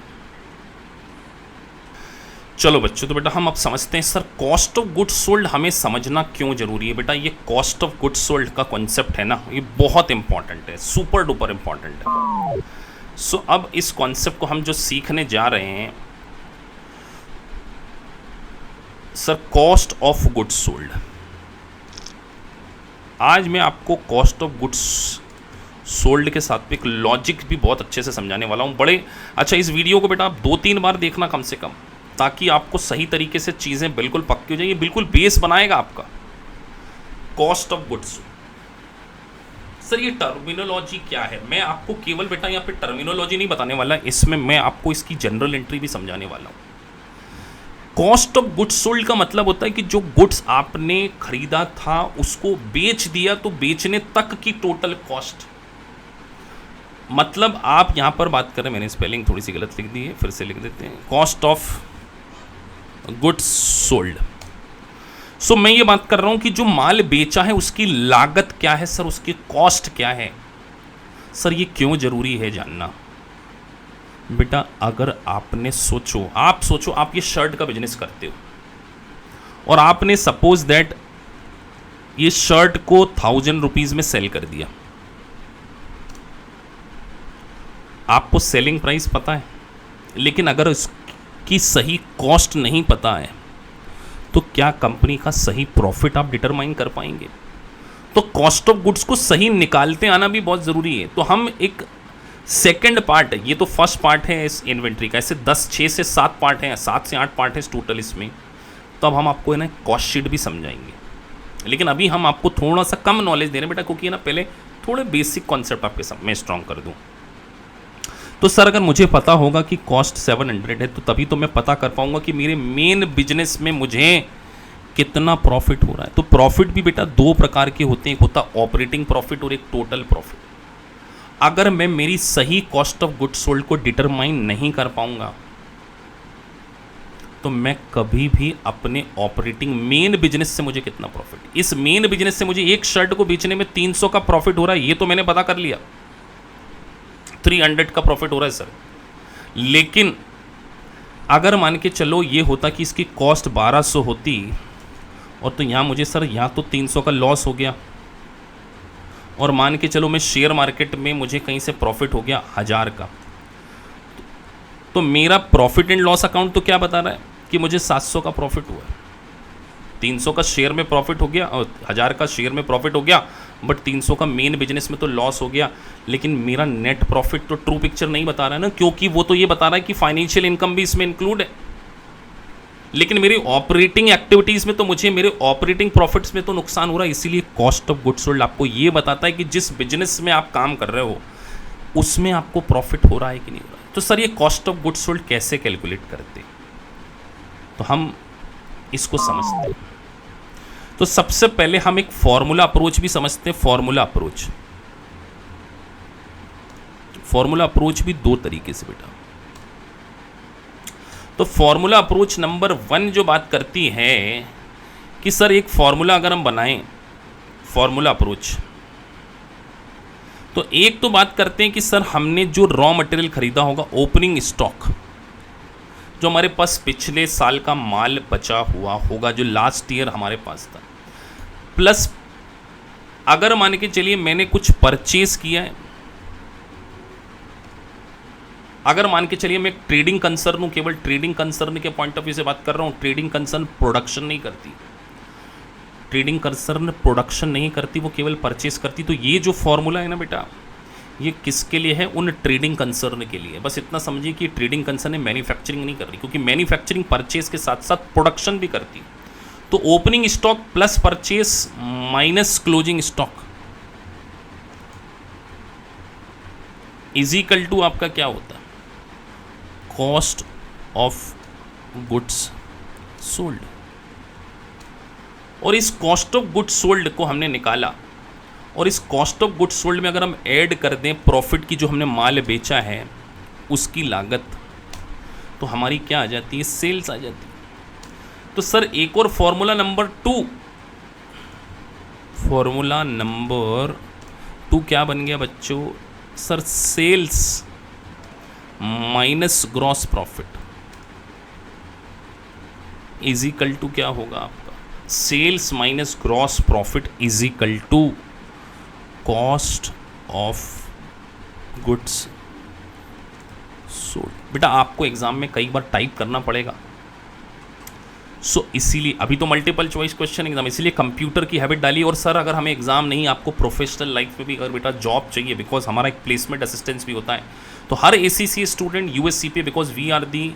चलो बच्चों, तो बेटा हम अब समझते हैं sir cost of goods sold हमें समझना क्यों जरूरी है। बेटा ये कॉस्ट ऑफ गुड्स सोल्ड का कॉन्सेप्ट है ना, ये बहुत इंपॉर्टेंट है, सुपर डुपर इंपॉर्टेंट है। सो अब इस कॉन्सेप्ट को हम जो सीखने जा रहे हैं, sir cost of goods sold. आज मैं आपको कॉस्ट ऑफ गुड्स सोल्ड के साथ एक लॉजिक भी बहुत अच्छे से समझाने वाला हूँ। बड़े अच्छा, इस वीडियो को बेटा आप 2-3 बार देखना कम से कम, ताकि आपको सही तरीके से चीज़ें बिल्कुल पक्की हो जाए। ये बिल्कुल बेस बनाएगा आपका कॉस्ट ऑफ गुड्स। सर ये टर्मिनोलॉजी क्या है, मैं आपको केवल बेटा यहाँ पे टर्मिनोलॉजी नहीं बताने वाला, इसमें मैं आपको इसकी जनरल एंट्री भी समझाने वाला हूँ। कॉस्ट ऑफ गुड्स सोल्ड का मतलब होता है कि जो गुड्स आपने खरीदा था उसको बेच दिया, तो बेचने तक की टोटल कॉस्ट। मतलब आप यहां पर बात कर रहे हैं, मैंने स्पेलिंग थोड़ी सी गलत लिख दी है, फिर से लिख देते हैं, कॉस्ट ऑफ गुड्स सोल्ड। सो मैं ये बात कर रहा हूं कि जो माल बेचा है उसकी लागत क्या है सर, उसकी कॉस्ट क्या है। सर ये क्यों जरूरी है जानना। बेटा अगर आपने आप सोचो आप ये शर्ट का बिजनेस करते हो और आपने सपोज दैट ये शर्ट को 1000 रुपीज में सेल कर दिया, आपको सेलिंग प्राइस पता है, लेकिन अगर इसकी सही कॉस्ट नहीं पता है तो क्या कंपनी का सही प्रॉफिट आप डिटरमाइन कर पाएंगे। तो कॉस्ट ऑफ गुड्स को सही निकालते आना भी बहुत ज़रूरी है। तो हम एक सेकंड पार्ट है, ये तो फर्स्ट पार्ट है इस इन्वेंट्री का, ऐसे 6 से 7 पार्ट हैं, 7 से 8 पार्ट है टोटल इसमें। तो अब हम आपको है ना कॉस्ट शीट भी समझाएंगे, लेकिन अभी हम आपको थोड़ा सा कम नॉलेज दे रहे हैं बेटा, क्योंकि ना पहले थोड़े बेसिक कॉन्सेप्ट आपके सामने स्ट्रॉन्ग कर दूं। तो सर अगर मुझे पता होगा कि कॉस्ट 700 है, तो तभी तो मैं पता कर पाऊंगा कि मेरे मेन बिजनेस में मुझे कितना प्रॉफिट हो रहा है। तो प्रॉफिट भी बेटा 2 प्रकार के होते हैं, एक होता ऑपरेटिंग प्रॉफिट और एक टोटल प्रॉफिट। अगर मैं मेरी सही कॉस्ट ऑफ गुड्स सोल्ड को डिटरमाइन नहीं कर पाऊंगा, तो मैं कभी भी अपने ऑपरेटिंग मेन बिजनेस से मुझे कितना प्रॉफिट, इस मेन बिजनेस से मुझे एक शर्ट को बेचने में 300 का प्रॉफिट हो रहा है, ये तो मैंने पता कर लिया, 300 का प्रॉफिट हो रहा है सर। लेकिन अगर मान के चलो ये होता कि इसकी कॉस्ट 1200 होती, और तो यहाँ मुझे सर यहाँ तो 300 का लॉस हो गया, और मान के चलो मैं शेयर मार्केट में मुझे कहीं से प्रॉफिट हो गया 1000 का, तो मेरा प्रॉफिट एंड लॉस अकाउंट तो क्या बता रहा है कि मुझे 700 का प्रॉफिट हुआ है। 300 का शेयर में प्रॉफिट हो गया और 1000 का शेयर में प्रॉफिट हो गया, बट 300 का मेन बिजनेस में तो लॉस हो गया। लेकिन मेरा नेट प्रॉफिट तो ट्रू पिक्चर नहीं बता रहा है ना, क्योंकि वो तो ये बता रहा है कि फाइनेंशियल इनकम भी इसमें इंक्लूड है। लेकिन मेरी ऑपरेटिंग एक्टिविटीज़ में तो मुझे मेरे ऑपरेटिंग प्रॉफिट्स में तो नुकसान हो रहा है। इसीलिए कॉस्ट ऑफ गुड्स सोल्ड आपको ये बताता है कि जिस बिजनेस में आप काम कर रहे हो उसमें आपको प्रॉफिट हो रहा है कि नहीं हो रहा है। तो सर ये कॉस्ट ऑफ गुड्स सोल्ड कैसे कैलकुलेट करते हैं, तो हम इसको समझते हैं। तो सबसे पहले हम एक फॉर्मूला अप्रोच भी समझते हैं। फॉर्मूला अप्रोच भी 2 तरीके से बेटा। तो फॉर्मूला अप्रोच नंबर 1 जो बात करती है कि सर एक फॉर्मूला अगर हम बनाएं, फॉर्मूला अप्रोच, तो एक तो बात करते हैं कि सर हमने जो रॉ मटेरियल खरीदा होगा, ओपनिंग स्टॉक, जो हमारे पास पिछले साल का माल बचा हुआ होगा, जो लास्ट ईयर हमारे पास था, प्लस अगर मान के चलिए मैंने कुछ परचेज किया है, अगर मान के चलिए मैं एक ट्रेडिंग कंसर्न हूं, केवल ट्रेडिंग कंसर्न के पॉइंट ऑफ व्यू से बात कर रहा हूं, ट्रेडिंग कंसर्न प्रोडक्शन नहीं करती, ट्रेडिंग कंसर्न प्रोडक्शन नहीं करती, वो केवल परचेस करती। तो ये जो फॉर्मूला है ना बेटा, ये किसके लिए है, उन ट्रेडिंग कंसर्न के लिए। बस इतना समझिए कि ट्रेडिंग कंसर्न है, मैन्युफैक्चरिंग नहीं कर रही, क्योंकि मैन्युफैक्चरिंग परचेस के साथ साथ प्रोडक्शन भी करती। तो opening stock plus purchase minus closing stock is equal to आपका क्या होता है, कॉस्ट ऑफ गुड्स सोल्ड। और इस कॉस्ट ऑफ गुड्स सोल्ड को हमने निकाला, और इस कॉस्ट ऑफ गुड्स सोल्ड में अगर हम ऐड कर दें प्रॉफिट की, जो हमने माल बेचा है उसकी लागत, तो हमारी क्या आ जाती है, सेल्स आ जाती है। तो सर एक और फॉर्मूला नंबर 2, फॉर्मूला नंबर 2 क्या बन गया बच्चों, sir sales minus gross profit is equal to क्या होगा आपका, sales minus gross profit is equal to cost of goods sold. बेटा आपको एग्जाम में कई बार टाइप करना पड़ेगा, इसीलिए अभी तो मल्टीपल चॉइस क्वेश्चन एग्जाम, इसलिए कंप्यूटर की हैबिट डालिए। और सर अगर हमें एग्जाम नहीं, आपको प्रोफेशनल लाइफ में भी अगर बेटा जॉब चाहिए, बिकॉज हमारा एक प्लेसमेंट असिस्टेंस भी होता है, तो हर ACCA student USCPA, because we are the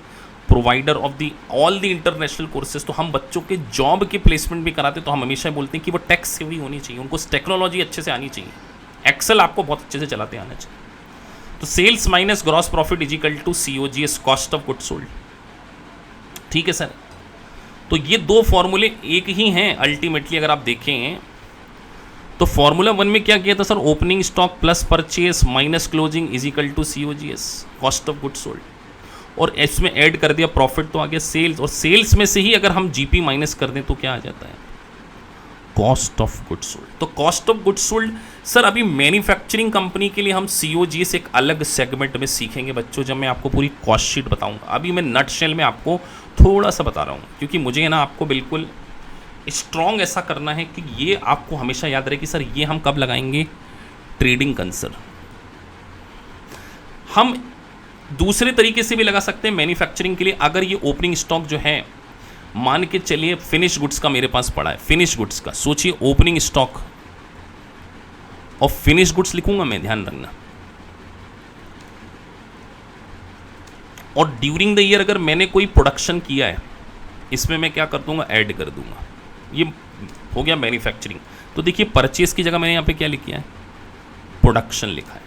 provider of the all the international courses, तो हम बच्चों के जॉब के प्लेसमेंट भी कराते हैं। तो हम हमेशा बोलते हैं कि वो टेक सेवी होनी चाहिए, उनको टेक्नोलॉजी अच्छे से आनी चाहिए, एक्सेल आपको बहुत अच्छे से चलाते आना चाहिए। तो sales minus gross profit is equal to COGS, cost of goods sold. ठीक है सर, तो ये 2 फॉर्मूले एक ही हैं अल्टीमेटली। अगर आप देखें तो फॉर्मूला 1 में क्या किया था sir, opening stock plus purchase minus closing is equal to COGS, cost of goods sold, और इसमें ऐड कर दिया प्रॉफिट, तो आ गया सेल्स, और सेल्स में से ही अगर हम GP माइनस कर दें तो क्या आ जाता है, कॉस्ट ऑफ गुड्स सोल्ड। तो cost of goods sold sir अभी मैन्युफैक्चरिंग कंपनी के लिए हम COGS एक अलग सेगमेंट में सीखेंगे बच्चों, जब मैं आपको पूरी कॉस्ट शीट बताऊंगा। अभी मैं नटशेल में आपको थोड़ा सा बता रहा हूँ, क्योंकि मुझे ना आपको बिल्कुल स्ट्रॉन्ग ऐसा करना है कि ये आपको हमेशा याद रहे कि सर ये हम कब लगाएंगे, ट्रेडिंग कंसर्न। हम दूसरे तरीके से भी लगा सकते हैं मैन्युफैक्चरिंग के लिए। अगर ये ओपनिंग स्टॉक जो है, मान के चलिए फिनिश गुड्स का मेरे पास पड़ा है, फिनिश गुड्स का सोचिए, ओपनिंग स्टॉक और फिनिश गुड्स लिखूंगा मैं, ध्यान रखना, और ड्यूरिंग द ईयर अगर मैंने कोई प्रोडक्शन किया है, इसमें मैं क्या कर दूंगा, ऐड कर दूंगा। ये हो गया मैन्युफैक्चरिंग। तो देखिए परचेज की जगह मैंने यहाँ पे क्या लिखा है, प्रोडक्शन लिखा है,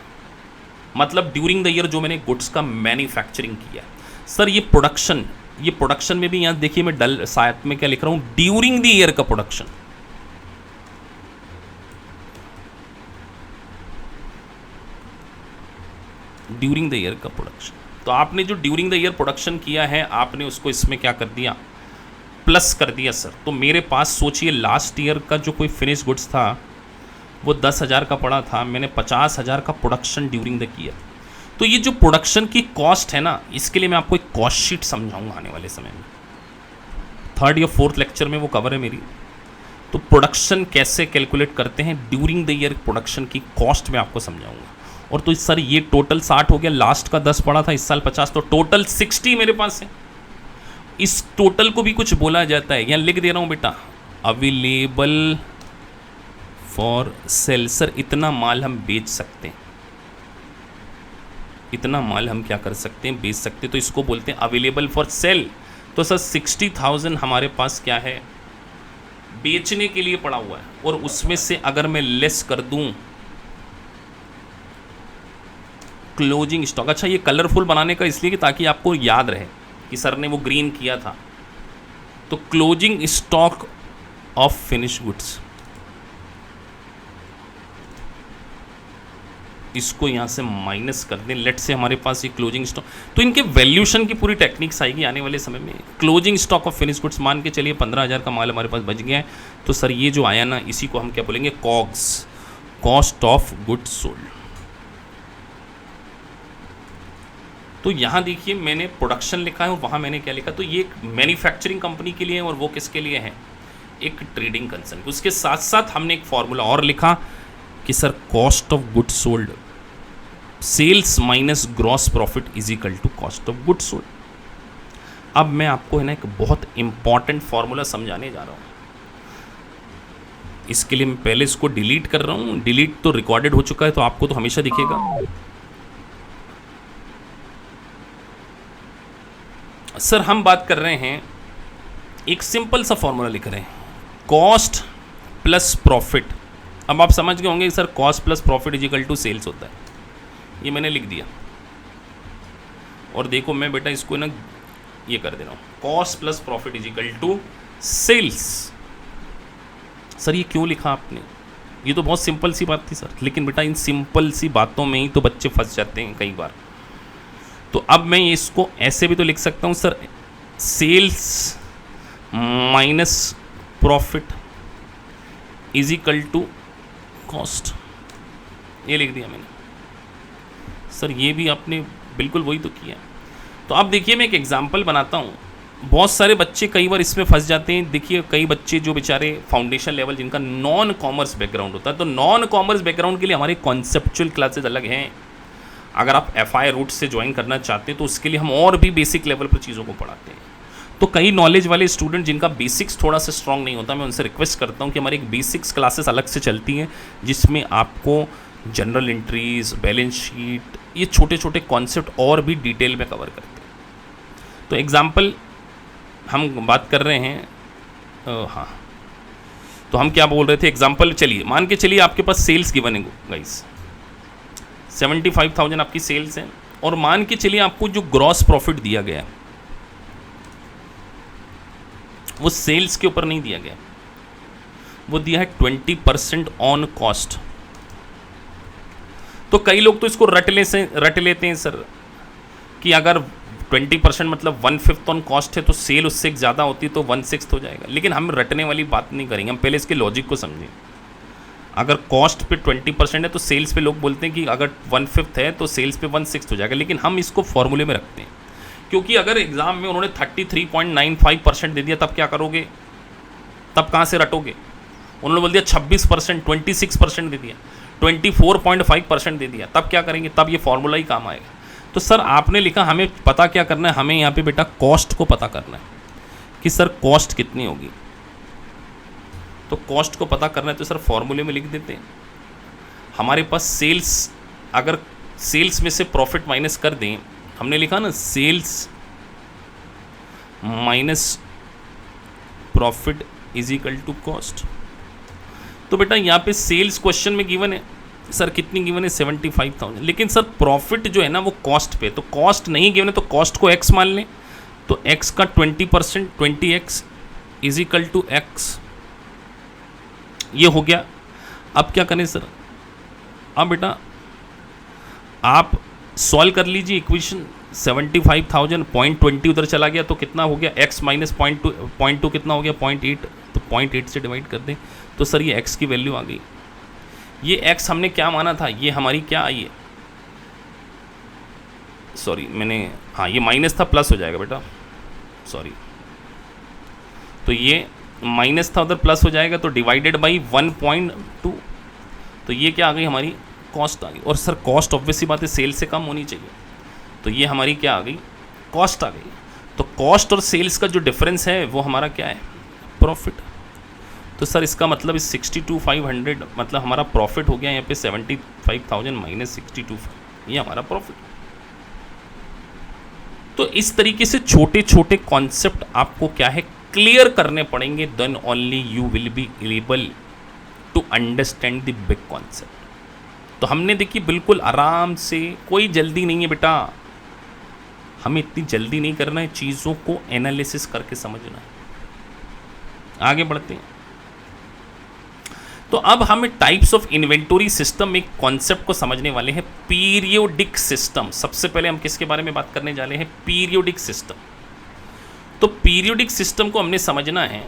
मतलब ड्यूरिंग द ईयर जो मैंने गुड्स का मैन्युफैक्चरिंग किया है। सर ये प्रोडक्शन में भी यहाँ देखिए मैं डल साथ में क्या लिख रहा हूँ, ड्यूरिंग द ईयर का प्रोडक्शन। ड्यूरिंग द ईयर का प्रोडक्शन, तो आपने जो ड्यूरिंग द ईयर प्रोडक्शन किया है आपने उसको इसमें क्या कर दिया, प्लस कर दिया सर। तो मेरे पास सोचिए लास्ट ईयर का जो कोई फिनिश गुड्स था वो 10,000 का पड़ा था, मैंने 50,000 का प्रोडक्शन ड्यूरिंग द ईयर। तो ये जो प्रोडक्शन की कॉस्ट है ना, इसके लिए मैं आपको एक कॉस्ट शीट समझाऊंगा आने वाले समय में, 3rd या 4th लेक्चर में वो कवर है मेरी। तो प्रोडक्शन कैसे कैलकुलेट करते हैं, ड्यूरिंग द ईयर प्रोडक्शन की कॉस्ट मैं आपको समझाऊंगा। और तो सर ये टोटल 60 हो गया, लास्ट का 10 पड़ा था, इस साल 50, तो टोटल 60 मेरे पास है। इस टोटल को भी कुछ बोला जाता है, यहाँ लिख दे रहा हूँ बेटा, अवेलेबल फॉर सेल। सर इतना माल हम बेच सकते हैं, इतना माल हम क्या कर सकते हैं, बेच सकते हैं, तो इसको बोलते हैं अवेलेबल फॉर सेल। तो सर 60,000 हमारे पास क्या है, बेचने के लिए पड़ा हुआ है, और उसमें से अगर मैं लेस कर दूं क्लोजिंग स्टॉक। अच्छा ये कलरफुल बनाने का इसलिए कि ताकि आपको याद रहे कि सर ने वो ग्रीन किया था। तो closing stock of finish goods, इसको यहां से माइनस कर दें। लेट से हमारे पास ये क्लोजिंग स्टॉक, तो इनके वैल्यूशन की पूरी टेक्निक्स आएगी आने वाले समय में। Closing stock of finish goods, मान के चलिए 15,000 का माल हमारे पास बच गया है, तो सर ये जो आया ना, इसी को हम क्या बोलेंगे, COGS, cost of goods sold. तो यहाँ देखिए मैंने प्रोडक्शन लिखा है और वहाँ मैंने क्या लिखा, तो ये एक मैन्युफैक्चरिंग कंपनी के लिए है और वो किसके लिए है, एक ट्रेडिंग कंसर्न। उसके साथ साथ हमने एक फॉर्मूला और लिखा कि sir cost of goods sold, sales minus gross profit is equal to cost of goods sold. अब मैं आपको है ना एक बहुत इंपॉर्टेंट फॉर्मूला समझाने जा रहा हूँ। इसके लिए मैं पहले इसको डिलीट कर रहा हूँ, डिलीट तो रिकॉर्डेड हो चुका है तो आपको तो हमेशा दिखेगा। सर हम बात कर रहे हैं, एक सिंपल सा फॉर्मूला लिख रहे हैं, कॉस्ट प्लस प्रॉफिट। अब आप समझ गए होंगे sir cost plus profit is equal to sales होता है, ये मैंने लिख दिया। और देखो मैं बेटा इसको ना ये कर दे रहा हूँ, cost plus profit is equal to sales. Sir ये क्यों लिखा आपने, ये तो बहुत सिंपल सी बात थी सर, लेकिन बेटा इन सिंपल सी बातों में ही तो बच्चे फंस जाते हैं कई बार। तो अब मैं इसको ऐसे भी तो लिख सकता हूँ sir, sales minus profit is equal to cost, ये लिख दिया मैंने। सर ये भी आपने बिल्कुल वही तो किया। तो अब देखिए मैं एक एग्जांपल बनाता हूँ, बहुत सारे बच्चे कई बार इसमें फंस जाते हैं। देखिए कई बच्चे जो बेचारे फाउंडेशन लेवल जिनका नॉन कॉमर्स बैकग्राउंड होता है, तो नॉन कॉमर्स बैकग्राउंड के लिए हमारे कॉन्सेप्चुअल क्लासेज अलग हैं। अगर आप FI रूट से ज्वाइन करना चाहते हैं तो उसके लिए हम और भी बेसिक लेवल पर चीज़ों को पढ़ाते हैं। तो कई नॉलेज वाले स्टूडेंट जिनका बेसिक्स थोड़ा सा स्ट्रांग नहीं होता, मैं उनसे रिक्वेस्ट करता हूँ कि हमारी एक बेसिक्स क्लासेस अलग से चलती हैं, जिसमें आपको जनरल एंट्रीज, बैलेंस शीट, ये छोटे छोटे कॉन्सेप्ट और भी डिटेल में कवर करते हैं। तो एग्जाम्पल हम बात कर रहे हैं, हाँ तो हम क्या बोल रहे थे, एग्जाम्पल चलिए मान के चलिए आपके पास सेल्स गिवन है गाइस, 75,000 आपकी सेल्स है, और मान के चलिए आपको जो ग्रॉस प्रॉफिट दिया गया है वो सेल्स के ऊपर नहीं दिया गया, वो दिया है 20% ऑन कॉस्ट। तो कई लोग तो इसको रट लेते हैं सर कि अगर 20% मतलब 1/5 ऑन कॉस्ट है तो सेल उससे ज़्यादा होती तो 1/6 हो जाएगा। लेकिन हम रटने वाली बात नहीं करेंगे, हम पहले इसके लॉजिक को समझें। अगर कॉस्ट पे 20% है तो सेल्स पे लोग बोलते हैं कि अगर 1/5 है तो सेल्स पे 1/6 हो जाएगा, लेकिन हम इसको फॉर्मूले में रखते हैं, क्योंकि अगर एग्जाम में उन्होंने 33.95% दे दिया तब क्या करोगे, तब कहाँ से रटोगे। उन्होंने बोल दिया 26%, 26% दे दिया, 24.5% दे दिया, तब क्या करेंगे, तब ये फॉर्मूला ही काम आएगा। तो सर आपने लिखा हमें पता क्या करना है, हमें यहाँ पे बेटा कॉस्ट को पता करना है कि सर कॉस्ट कितनी होगी। तो कॉस्ट को पता करना है तो सर फॉर्मूले में लिख देते हैं, हमारे पास सेल्स, अगर सेल्स में से प्रॉफिट माइनस कर दें, हमने लिखा ना sales minus profit is equal to cost. तो बेटा यहाँ पे सेल्स क्वेश्चन में गिवन है सर, कितनी गिवन है 75,000, लेकिन सर प्रॉफिट जो है ना वो कॉस्ट पे, तो कॉस्ट नहीं गिवन है तो कॉस्ट को x मान लें, तो x का 20% 20x is equal to x, ये हो गया। अब क्या करें सर, अब बेटा आप सॉल्व कर लीजिए इक्वेशन, 75,000 0.20 उधर चला गया तो कितना हो गया, x माइनस 0.2 कितना हो गया 0.8, तो 0.8 से डिवाइड कर दें तो सर ये x की वैल्यू आ गई। ये x हमने क्या माना था, ये हमारी क्या आई है, सॉरी मैंने, हाँ ये माइनस था, प्लस हो जाएगा बेटा, सॉरी, तो ये माइनस था उधर प्लस हो जाएगा, तो डिवाइडेड बाई 1.2, तो ये क्या आ गई हमारी कॉस्ट आ गई। और सर कॉस्ट ऑब्वियसली बात है सेल से कम होनी चाहिए, तो ये हमारी क्या आ गई, कॉस्ट आ गई। तो कॉस्ट और सेल्स का जो डिफरेंस है वो हमारा क्या है, प्रॉफिट। तो सर इसका मतलब इस 62,500 मतलब हमारा प्रॉफिट हो गया यहाँ पे 75,000 माइनस 62,500, ये हमारा प्रॉफिट। तो इस तरीके से छोटे छोटे कॉन्सेप्ट आपको क्या है क्लियर करने पड़ेंगे, then only you will be able to understand the big concept. तो हमने देखिए बिल्कुल आराम से, कोई जल्दी नहीं है बेटा, हमें इतनी जल्दी नहीं करना है, चीज़ों को एनालिसिस करके समझना है। आगे बढ़ते हैं। तो अब हमें टाइप्स ऑफ इन्वेंटरी सिस्टम में कॉन्सेप्ट को समझने वाले हैं, पीरियोडिक सिस्टम। सबसे पहले हम किसके बारे में बात करने जा रहे हैं, पीरियोडिक सिस्टम। तो पीरियोडिक सिस्टम को हमने समझना है,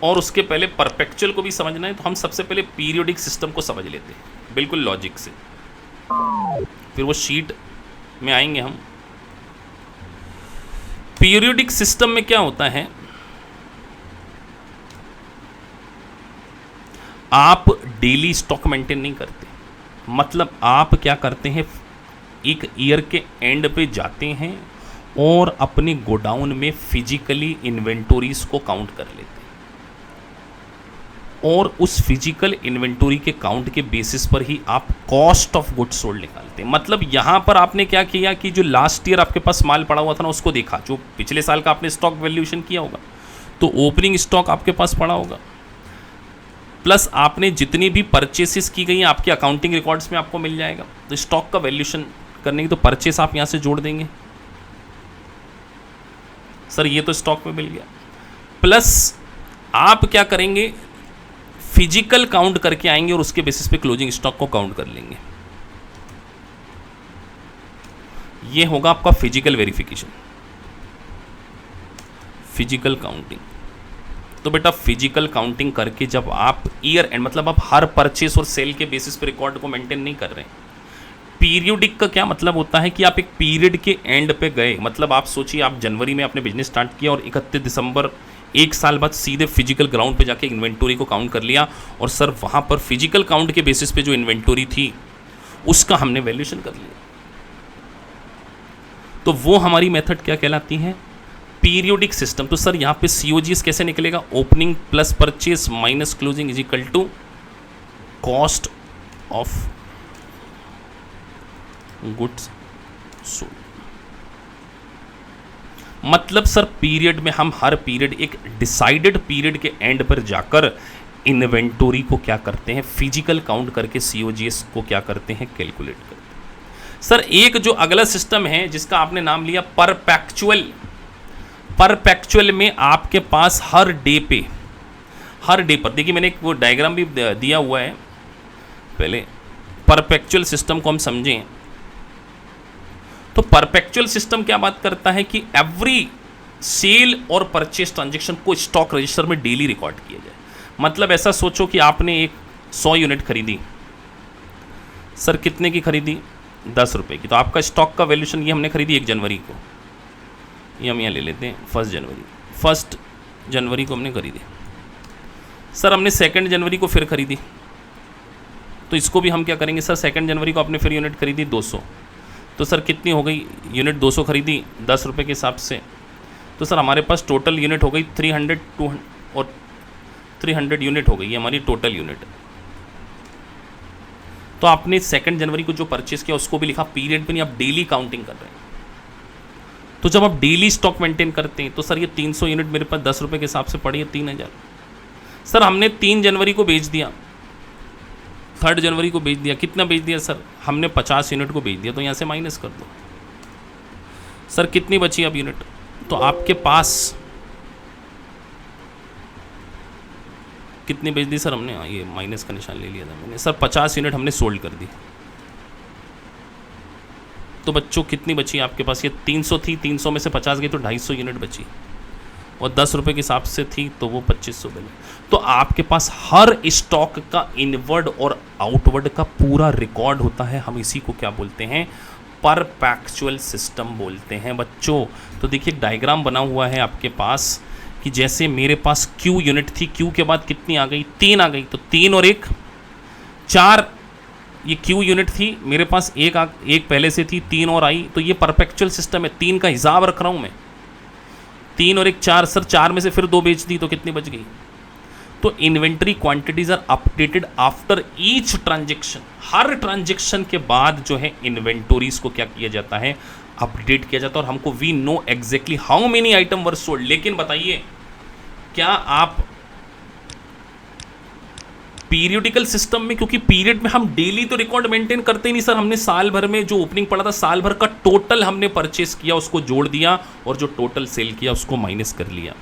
और उसके पहले परपेचुअल को भी समझना है। तो हम सबसे पहले पीरियोडिक सिस्टम को समझ लेते हैं बिल्कुल लॉजिक से, फिर वो शीट में आएंगे हम। पीरियोडिक सिस्टम में क्या होता है, आप डेली स्टॉक मेंटेन नहीं करते, मतलब आप क्या करते हैं, एक ईयर के एंड पे जाते हैं और अपने गोडाउन में फिजिकली इन्वेंटोरीज को काउंट कर लेते हैं, और उस फिजिकल इन्वेंटोरी के काउंट के बेसिस पर ही आप कॉस्ट ऑफ गुड्स सोल्ड निकालते हैं। मतलब यहां पर आपने क्या किया कि जो लास्ट ईयर आपके पास माल पड़ा हुआ था ना, उसको देखा, जो पिछले साल का आपने स्टॉक वैल्यूएशन किया होगा, तो ओपनिंग स्टॉक आपके पास पड़ा होगा, प्लस आपने जितनी भी परचेसेस की गई हैं आपके अकाउंटिंग रिकॉर्ड्स में आपको मिल जाएगा। तो स्टॉक का वैल्यूएशन करने की तो परचेस आप यहां से जोड़ देंगे, सर ये तो स्टॉक में मिल गया, प्लस आप क्या करेंगे, फिजिकल काउंट करके आएंगे और उसके बेसिस पे क्लोजिंग स्टॉक को काउंट कर लेंगे। ये होगा आपका फिजिकल वेरिफिकेशन, फिजिकल काउंटिंग। तो बेटा फिजिकल काउंटिंग करके जब आप ईयर एंड, मतलब आप हर परचेस और सेल के बेसिस पे रिकॉर्ड को मेंटेन नहीं कर रहे हैं। पीरियोडिक का क्या मतलब होता है कि आप एक पीरियड के एंड पे गए, मतलब आप सोचिए आप जनवरी में आपने बिजनेस स्टार्ट किया और 31 दिसंबर एक साल बाद सीधे फिजिकल ग्राउंड पे जाके इन्वेंटोरी को काउंट कर लिया, और सर वहाँ पर फिजिकल काउंट के बेसिस पे जो इन्वेंटोरी थी उसका हमने वैल्यूएशन कर लिया। तो वो हमारी मेथड क्या कहलाती है, पीरियोडिक सिस्टम। तो सर यहाँ पे COGS कैसे निकलेगा, opening plus purchase minus closing is equal to cost of goods sold. मतलब सर पीरियड में हम हर पीरियड, एक डिसाइडेड पीरियड के एंड पर जाकर इन्वेंटोरी को क्या करते हैं, फिजिकल काउंट करके COGS को क्या करते हैं, कैलकुलेट करते हैं। सर एक जो अगला सिस्टम है जिसका आपने नाम लिया परपेचुअल। परपेचुअल में आपके पास हर डे पर, देखिए मैंने एक वो डायग्राम भी दिया हुआ है, पहले परपेचुअल सिस्टम को हम समझें। तो परपेचुअल सिस्टम क्या बात करता है कि एवरी सेल और परचेस ट्रांजैक्शन को स्टॉक रजिस्टर में डेली रिकॉर्ड किया जाए। मतलब ऐसा सोचो कि आपने एक 100 यूनिट खरीदी, सर कितने की खरीदी, 10 रुपये की, तो आपका स्टॉक का वैल्यूएशन, ये हमने खरीदी 1 जनवरी को, ये हम यहाँ ले लेते हैं 1 जनवरी को हमने खरीदी। सर हमने 2 जनवरी को फिर खरीदी, तो इसको भी हम क्या करेंगे, सर 2 जनवरी को आपने फिर यूनिट खरीदी 200, तो सर कितनी हो गई यूनिट, 200 खरीदी 10 रुपये के हिसाब से, तो सर हमारे पास टोटल यूनिट हो गई 300 और 300 यूनिट हो गई, ये हमारी टोटल यूनिट। तो तो आपने 2 जनवरी को जो परचेस किया उसको भी लिखा, पीरियड पे नहीं, आप डेली काउंटिंग कर रहे हैं। तो जब आप डेली स्टॉक मेंटेन करते हैं तो सर ये 300 यूनिट मेरे पास 10 रुपये के हिसाब से पड़ी है 3000। सर हमने 3 जनवरी को बेच दिया, 3 जनवरी को बेच दिया, कितना बेच दिया सर? हमने 50 यूनिट को बेच दिया, तो यहाँ से माइनस कर दो सर, कितनी बची अब यूनिट? तो आपके पास कितनी बेच दी सर हमने? ये माइनस का निशान ले लिया था मैंने सर, 50 यूनिट हमने सोल्ड कर दी। तो बच्चों कितनी बची आपके पास? ये 300 थी, 300 में से 50 गई तो 250 यूनिट बची, और 10 रुपये के हिसाब से थी तो वो 2500 बने। तो आपके पास हर स्टॉक का इनवर्ड और आउटवर्ड का पूरा रिकॉर्ड होता है। हम इसी को क्या बोलते हैं? परपेचुअल सिस्टम बोलते हैं बच्चों। तो देखिए डायग्राम बना हुआ है आपके पास कि जैसे मेरे पास Q यूनिट थी, Q के बाद कितनी आ गई? 3 आ गई, तो 3 और 1 4, ये Q यूनिट थी मेरे पास, एक पहले से थी, 3 और आई, तो ये परपेचुअल सिस्टम है। 3 का हिसाब रख रहा हूँ मैं, 3 और 1 4 सर, 4 में से फिर 2 बेच दी तो कितनी बच गई? तो inventory quantities are updated after each transaction. हर ट्रांजेक्शन के बाद जो है इन्वेंटोरीज को क्या किया जाता है? अपडेट किया जाता है, और हमको we know exactly how many item were sold. लेकिन बताइए क्या आप पीरियडिकल सिस्टम में, क्योंकि पीरियड में हम डेली तो रिकॉर्ड मेंटेन करते ही नहीं सर, हमने साल भर में जो ओपनिंग पड़ा था साल भर का टोटल हमने परचेस किया उसको जोड़ दिया, और जो टोटल सेल किया उसको माइनस कर लिया।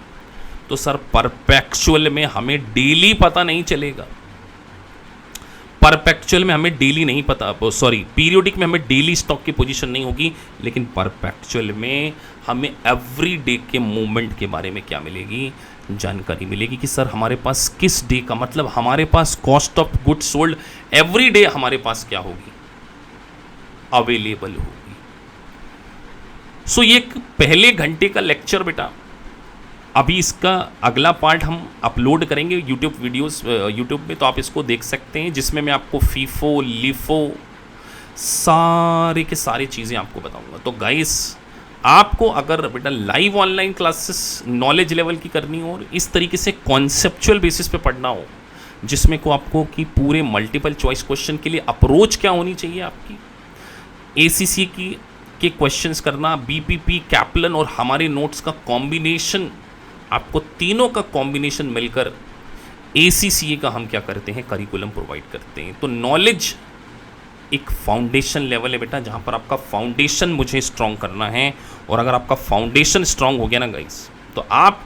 तो सर परपेचुअल में हमें डेली पता नहीं चलेगा, परपेचुअल में हमें डेली नहीं पता, सॉरी पीरियोडिक में हमें डेली स्टॉक की पोजीशन नहीं होगी, लेकिन परपेचुअल में हमें एवरी डे के मूवमेंट के बारे में क्या मिलेगी? जानकारी मिलेगी कि सर हमारे पास किस डे का, मतलब हमारे पास cost of goods sold every day हमारे पास क्या होगी? अवेलेबल होगी। सो ये पहले घंटे का लेक्चर बेटा, अभी इसका अगला पार्ट हम अपलोड करेंगे यूट्यूब वीडियोस यूट्यूब में, तो आप इसको देख सकते हैं, जिसमें मैं आपको फीफो लिफो सारे के सारी चीज़ें आपको बताऊंगा। तो गाइस आपको अगर बेटा live online classes knowledge level की करनी हो और इस तरीके से कॉन्सेप्चुअल बेसिस पे पढ़ना हो, जिसमें को आपको कि पूरे मल्टीपल चॉइस क्वेश्चन के लिए अप्रोच क्या होनी चाहिए आपकी, ACC के क्वेश्चंस करना, BPP, कैप्लन और हमारे नोट्स का कॉम्बिनेशन, आपको तीनों का कॉम्बिनेशन मिलकर ACCA का हम क्या करते हैं? करिकुलम प्रोवाइड करते हैं। तो नॉलेज एक फाउंडेशन लेवल है बेटा, जहाँ पर आपका फाउंडेशन मुझे स्ट्रॉन्ग करना है, और अगर आपका फाउंडेशन स्ट्रॉन्ग हो गया ना गाइस, तो आप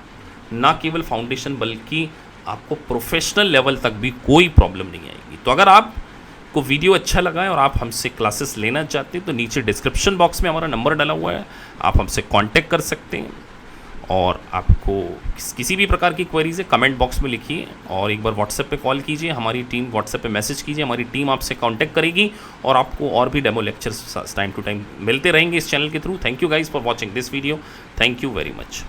ना केवल फाउंडेशन बल्कि आपको प्रोफेशनल लेवल तक भी कोई प्रॉब्लम नहीं आएगी। तो अगर आपको वीडियो अच्छा लगा है और आप हमसे क्लासेस लेना चाहते हैं तो नीचे डिस्क्रिप्शन बॉक्स में हमारा नंबर डाला हुआ है, आप हमसे कांटेक्ट कर सकते हैं, और आपको किसी भी प्रकार की क्वेरीज है कमेंट बॉक्स में लिखिए, और एक बार व्हाट्सएप पे कॉल कीजिए, हमारी टीम व्हाट्सएप पे मैसेज कीजिए, हमारी टीम आपसे कांटेक्ट करेगी, और आपको और भी demo lectures time to time मिलते रहेंगे इस चैनल के through. Thank you guys for watching this video, thank you very much.